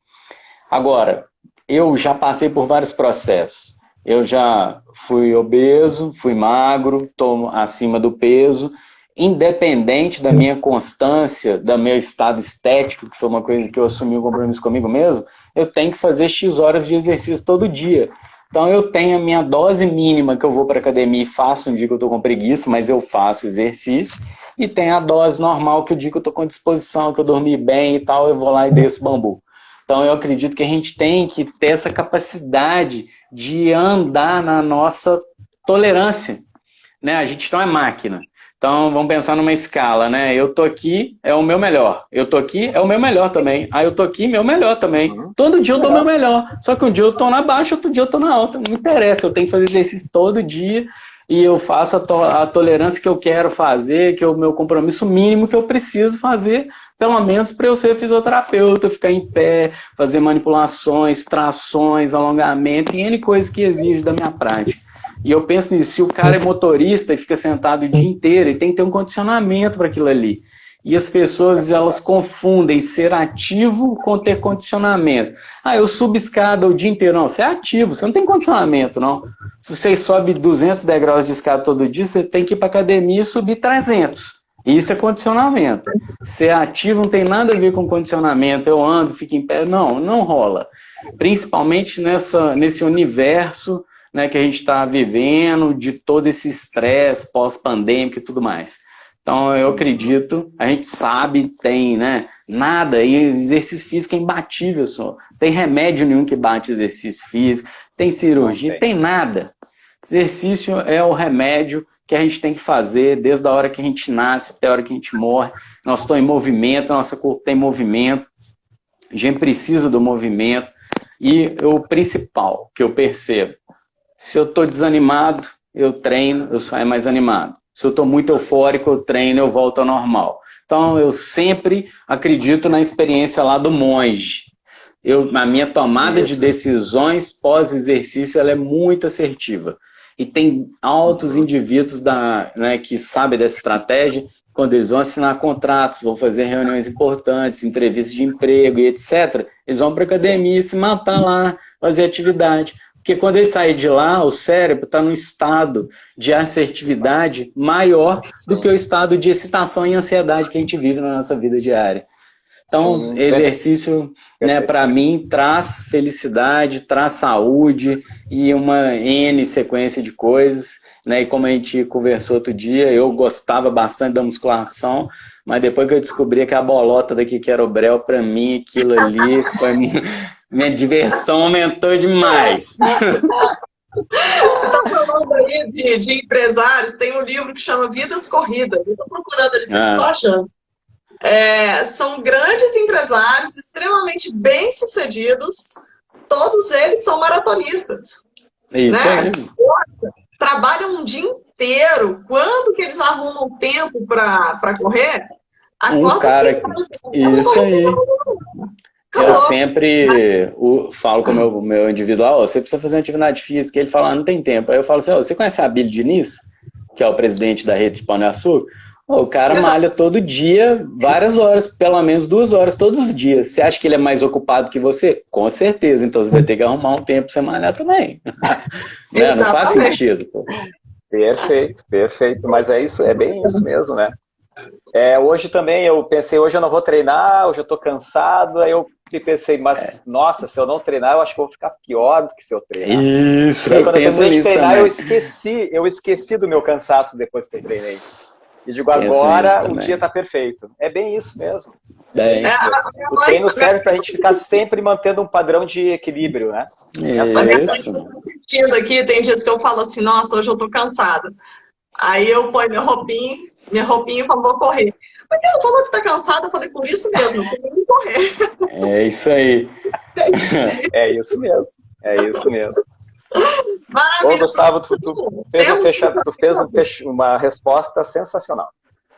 Agora, eu já passei por vários processos. Eu já fui obeso, fui magro, estou acima do peso. Independente da minha constância, do meu estado estético, que foi uma coisa que eu assumi um compromisso comigo mesmo, eu tenho que fazer X horas de exercício todo dia. Então eu tenho a minha dose mínima que eu vou para a academia e faço um dia que eu estou com preguiça, mas eu faço exercício. E tem a dose normal que o dia que eu estou com disposição, que eu dormi bem e tal, eu vou lá e desço bambu. Então eu acredito que a gente tem que ter essa capacidade de andar na nossa tolerância, né? A gente não é máquina. Então vamos pensar numa escala, né? Eu tô aqui, é o meu melhor. Eu tô aqui, é o meu melhor também. Eu tô aqui, meu melhor também. Todo dia eu dou meu melhor. Só que um dia eu tô na baixa, outro dia eu tô na alta. Não interessa, eu tenho que fazer exercício todo dia e eu faço a tolerância que eu quero fazer, que é o meu compromisso mínimo que eu preciso fazer, pelo menos para eu ser fisioterapeuta, ficar em pé, fazer manipulações, trações, alongamento e N coisas que exige da minha prática. E eu penso nisso, se o cara é motorista e fica sentado o dia inteiro, ele tem que ter um condicionamento para aquilo ali. E as pessoas, elas confundem ser ativo com ter condicionamento. Eu subo escada o dia inteiro. Não, você é ativo, você não tem condicionamento, não. Se você sobe 200 degraus de escada todo dia, você tem que ir para academia e subir 300. Isso é condicionamento. Ser ativo não tem nada a ver com condicionamento. Eu ando, fico em pé. Não, não rola. Principalmente nesse universo, né, que a gente está vivendo, de todo esse estresse pós-pandêmico e tudo mais. Então, eu acredito, a gente sabe, tem, né, nada, e exercício físico é imbatível só. Tem remédio nenhum que bate exercício físico, tem cirurgia, tem nada. Exercício é o remédio que a gente tem que fazer desde a hora que a gente nasce até a hora que a gente morre. Nós estamos em movimento, nosso corpo tem movimento, a gente precisa do movimento. E o principal que eu percebo, se eu estou desanimado, eu treino, eu saio mais animado. Se eu estou muito eufórico, eu treino, eu volto ao normal. Então, eu sempre acredito na experiência lá do monge. A minha tomada de decisões pós-exercício ela é muito assertiva. E tem altos indivíduos né, que sabem dessa estratégia, quando eles vão assinar contratos, vão fazer reuniões importantes, entrevistas de emprego e etc., eles vão para a academia se matar lá, fazer atividade. Porque quando ele sai de lá, o cérebro está num estado de assertividade maior do que o estado de excitação e ansiedade que a gente vive na nossa vida diária. Então, exercício, né, para mim, traz felicidade, traz saúde e uma N sequência de coisas. Né? E como a gente conversou outro dia, eu gostava bastante da musculação, mas depois que eu descobri que a bolota daqui que era o breu, para mim, aquilo ali foi... Minha diversão aumentou demais. Você está falando aí de empresários, tem um livro que chama Vidas Corridas. Eu estou procurando ele, estou achando. São grandes empresários, extremamente bem-sucedidos. Todos eles são maratonistas. Isso né? aí. Trabalham um dia inteiro. Quando que eles arrumam tempo para correr? Isso aí. Eu sempre falo com o meu individual, você precisa fazer uma atividade física. Ele fala, não tem tempo. Aí eu falo assim, você conhece a Abílio Diniz, que é o presidente da rede de Pão de Açúcar? O cara malha todo dia, várias horas, pelo menos 2 horas todos os dias. Você acha que ele é mais ocupado que você? Com certeza. Então você vai ter que arrumar um tempo para você malhar também. Né? Não faz sentido. Pô. Perfeito, perfeito. Mas é isso, é bem isso mesmo, né? Hoje também eu pensei, hoje eu não vou treinar, hoje eu tô cansado, aí eu pensei, mas nossa, se eu não treinar, eu acho que eu vou ficar pior do que se eu treinar. Isso, e aí, quando eu terminei de treinar, eu esqueci do meu cansaço depois que eu treinei. E digo, agora o dia tá perfeito. É bem isso mesmo. O treino serve pra gente ficar sempre mantendo um padrão de equilíbrio, né? Aqui, tem dias que eu falo assim, nossa, hoje eu tô cansada. Aí eu ponho minha roupinha e falo, vou correr. Mas ela falou que tá cansada, eu falei, por isso mesmo, eu tenho que correr. É isso aí. É isso mesmo. É isso mesmo. Maravilha. Ô, Gustavo, tu fez uma resposta sensacional.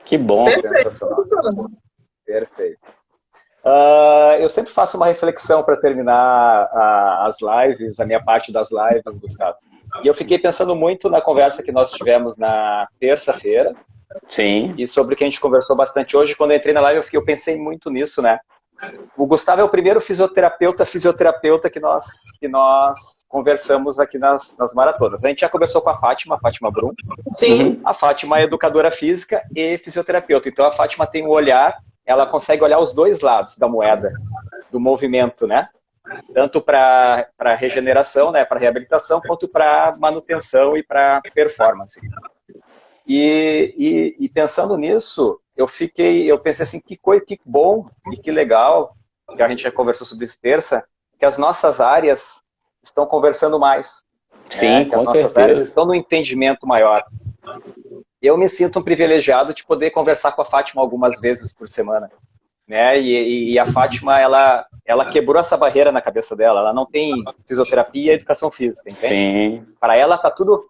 Que bom. Sensacional. Perfeito. Eu sempre faço uma reflexão para terminar as lives, a minha parte das lives, Gustavo. E eu fiquei pensando muito na conversa que nós tivemos na terça-feira. Sim. E sobre o que a gente conversou bastante hoje. Quando eu entrei na live, eu pensei muito nisso, né? O Gustavo é o primeiro fisioterapeuta que nós conversamos aqui nas maratonas. A gente já conversou com a Fátima Brum. Sim. A Fátima é educadora física e fisioterapeuta. Então a Fátima tem um olhar, ela consegue olhar os dois lados da moeda, do movimento, né? Tanto para regeneração, né, para reabilitação, quanto para manutenção e para performance. E pensando nisso, eu pensei assim, que bom e que legal, que a gente já conversou sobre isso terça, que as nossas áreas estão conversando mais. Sim, que as nossas áreas estão no entendimento maior. Eu me sinto um privilegiado de poder conversar com a Fátima algumas vezes por semana. Né? E a Fátima, ela quebrou essa barreira na cabeça dela. Ela não tem fisioterapia e educação física, entende? Sim. Para ela, tá tudo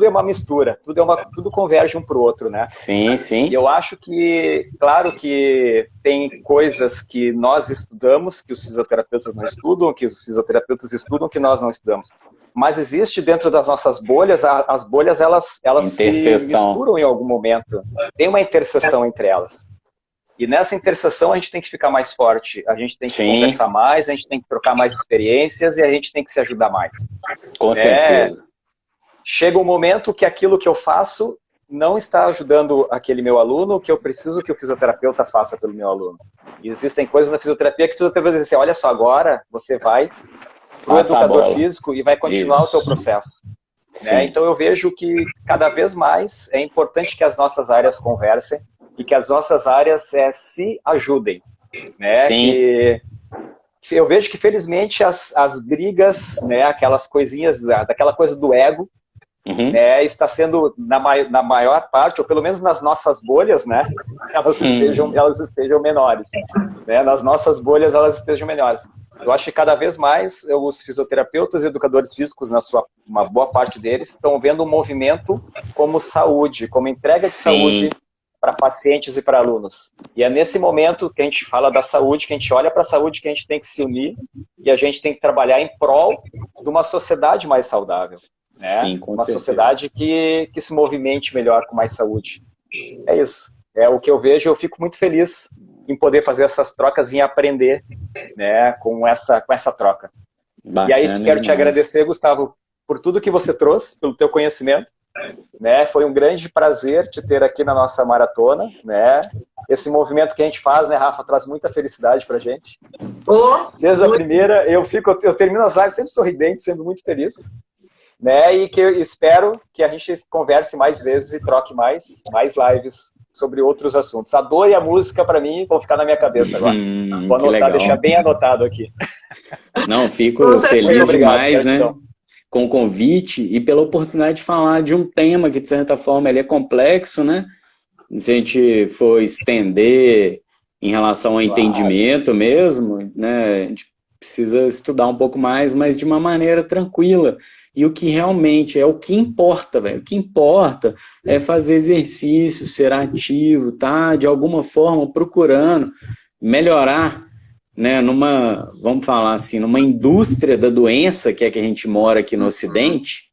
é uma mistura, tudo converge um para o outro, né? Sim, sim. E eu acho que, claro que tem coisas que nós estudamos, que os fisioterapeutas não estudam, que os fisioterapeutas estudam, que nós não estudamos. Mas existe dentro das nossas bolhas, as bolhas, elas se misturam em algum momento. Tem uma interseção entre elas. E nessa interseção a gente tem que ficar mais forte, a gente tem que conversar mais, a gente tem que trocar mais experiências e a gente tem que se ajudar mais. Com certeza. Chega um momento que aquilo que eu faço não está ajudando aquele meu aluno, que eu preciso que o fisioterapeuta faça pelo meu aluno. E existem coisas na fisioterapia que o fisioterapeuta diz assim, olha só, agora você vai para o educador físico e vai continuar o teu processo. Né? Então eu vejo que cada vez mais é importante que as nossas áreas conversem, e que as nossas áreas se ajudem, né? Sim. Que eu vejo que, felizmente, as brigas, né, aquelas coisinhas, daquela coisa do ego, né, está sendo, na maior parte, ou pelo menos nas nossas bolhas, né, elas estejam menores. Né? Nas nossas bolhas, elas estejam menores. Eu acho que cada vez mais os fisioterapeutas e educadores físicos, uma boa parte deles, estão vendo um movimento como saúde, como entrega de saúde para pacientes e para alunos. E é nesse momento que a gente fala da saúde, que a gente olha para a saúde, que a gente tem que se unir e a gente tem que trabalhar em prol de uma sociedade mais saudável. Né? Sim, com uma certeza. Sociedade que se movimente melhor com mais saúde. É isso. É o que eu vejo, eu fico muito feliz em poder fazer essas trocas e em aprender, né, com essa troca. Bacana, e aí quero te agradecer, Gustavo, por tudo que você trouxe, pelo teu conhecimento. Né? Foi um grande prazer te ter aqui na nossa maratona, né? Esse movimento que a gente faz, né, Rafa, traz muita felicidade pra gente. Desde a primeira, eu termino as lives sempre sorridente, sendo muito feliz, né? E que eu espero que a gente converse mais vezes e troque mais lives sobre outros assuntos. A dor e a música, para mim, vão ficar na minha cabeça agora. Vou anotar, deixar bem anotado aqui. Não, fico feliz demais, né? Gratidão. Com o convite e pela oportunidade de falar de um tema que, de certa forma, ele é complexo, né? Se a gente for estender em relação ao entendimento mesmo, né? A gente precisa estudar um pouco mais, mas de uma maneira tranquila. E o que realmente é o que importa, velho. O que importa é fazer exercício, ser ativo, tá? De alguma forma procurando melhorar, né, vamos falar assim, numa indústria da doença, que é que a gente mora aqui no Ocidente,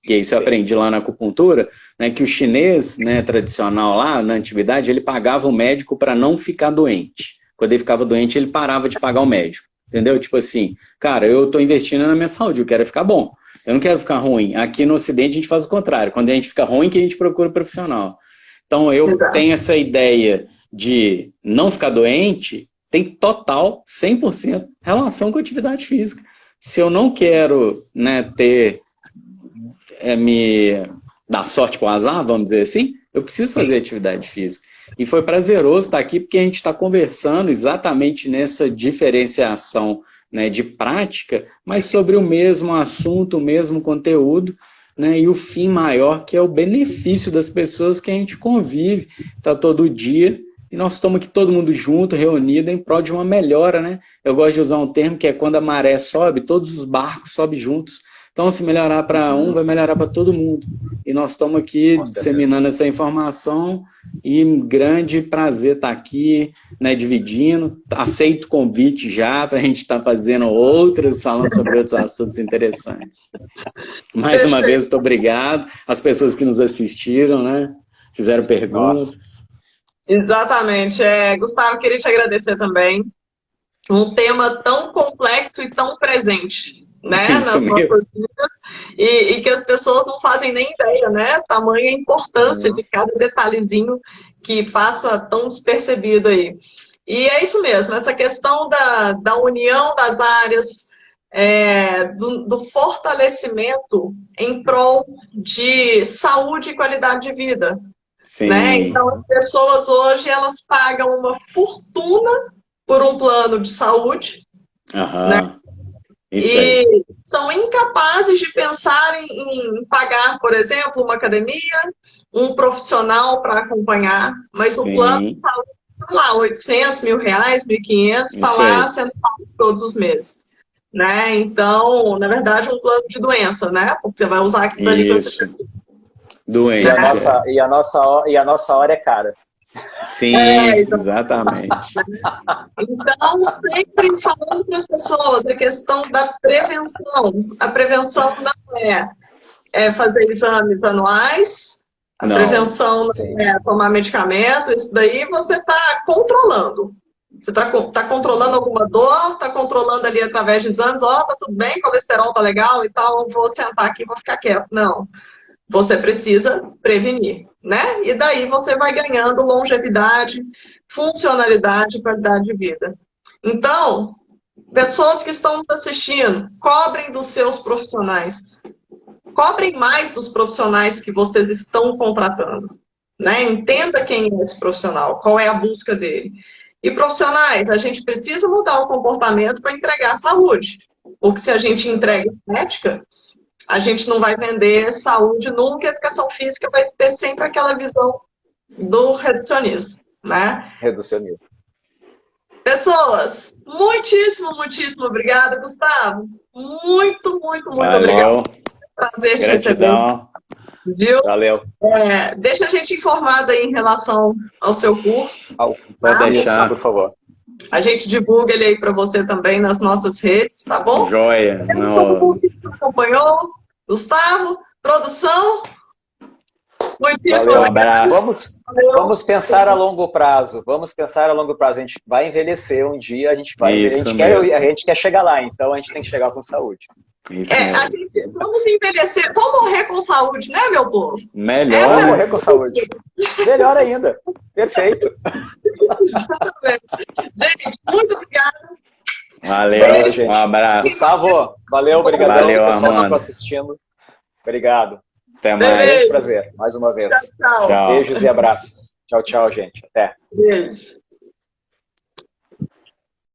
que isso eu aprendi lá na acupuntura, né, que o chinês, né, tradicional lá, na antiguidade, ele pagava o médico para não ficar doente. Quando ele ficava doente, ele parava de pagar o médico, entendeu? Tipo assim, cara, eu estou investindo na minha saúde, eu quero ficar bom, eu não quero ficar ruim. Aqui no Ocidente a gente faz o contrário, quando a gente fica ruim que a gente procura um profissional. Então eu tenho essa ideia de não ficar doente, tem total, 100% relação com a atividade física. Se eu não quero, né, me dar sorte com o azar, vamos dizer assim, eu preciso fazer atividade física. E foi prazeroso estar aqui, porque a gente está conversando exatamente nessa diferenciação, né, de prática, mas sobre o mesmo assunto, o mesmo conteúdo, né? E o fim maior, que é o benefício das pessoas que a gente convive, tá todo dia, e nós estamos aqui todo mundo junto, reunido, em prol de uma melhora, né? Eu gosto de usar um termo que é quando a maré sobe, todos os barcos sobem juntos. Então, se melhorar para um, vai melhorar para todo mundo. E nós estamos aqui disseminando essa informação e grande prazer estar aqui, né, dividindo. Aceito o convite já para a gente estar fazendo outras, falando sobre outros assuntos interessantes. Mais uma vez, muito obrigado às pessoas que nos assistiram, né? Fizeram perguntas. Nossa. Exatamente. Gustavo, queria te agradecer também. Um tema tão complexo e tão presente, né, nas nossas vidas, e que as pessoas não fazem nem ideia, né, tamanha importância de cada detalhezinho que passa tão despercebido aí. E é isso mesmo, essa questão da união das áreas, do fortalecimento em prol de saúde e qualidade de vida. Sim. Né? Então, as pessoas hoje, elas pagam uma fortuna por um plano de saúde, né? Isso aí. E são incapazes de pensar em pagar, por exemplo, uma academia, um profissional para acompanhar, mas Sim. o plano de saúde está lá, R$800, R$1.000, R$1.500, está lá sendo pago todos os meses. Né? Então, na verdade, um plano de doença, né? Porque você vai usar aquilo ali quando você precisa. Doença. E a nossa hora é cara. Sim, exatamente. Então, sempre falando para as pessoas a questão da prevenção. A prevenção não é fazer exames anuais, a prevenção não é tomar medicamento, isso daí você está controlando. Você está controlando alguma dor, está controlando ali através de exames, tá tudo bem, colesterol tá legal e tal, vou sentar aqui e vou ficar quieto. Não. Você precisa prevenir, né? E daí você vai ganhando longevidade, funcionalidade e qualidade de vida. Então, pessoas que estão nos assistindo, cobrem dos seus profissionais. Cobrem mais dos profissionais que vocês estão contratando. Né? Entenda quem é esse profissional, qual é a busca dele. E profissionais, a gente precisa mudar o comportamento para entregar saúde. Porque se a gente entrega estética, a gente não vai vender saúde nunca, a educação física vai ter sempre aquela visão do reducionismo, né? Reducionismo. Pessoas, muitíssimo obrigada, Gustavo. Muito Valeu. obrigado. Prazer te receber. Viu? Valeu. Deixa a gente informada aí em relação ao seu curso. Pode deixar, por favor. A gente divulga ele aí para você também nas nossas redes, tá bom? Joia. Todo mundo que acompanhou, Gustavo, produção. Muitíssimo abraço. Vamos pensar a longo prazo. A gente vai envelhecer um dia, a gente quer chegar lá, então a gente tem que chegar com saúde. Vamos envelhecer, vamos morrer com saúde, né, meu povo? Melhor. Vamos morrer com saúde. Melhor ainda. Perfeito. Gente, muito obrigada. Valeu, gente. Um abraço. Gustavo, valeu, obrigadão. Valeu, pessoal que está assistindo. Obrigado. Até mais. Foi um prazer, mais uma vez. Tchau. Beijos e abraços. Tchau, gente. Até. Beijo.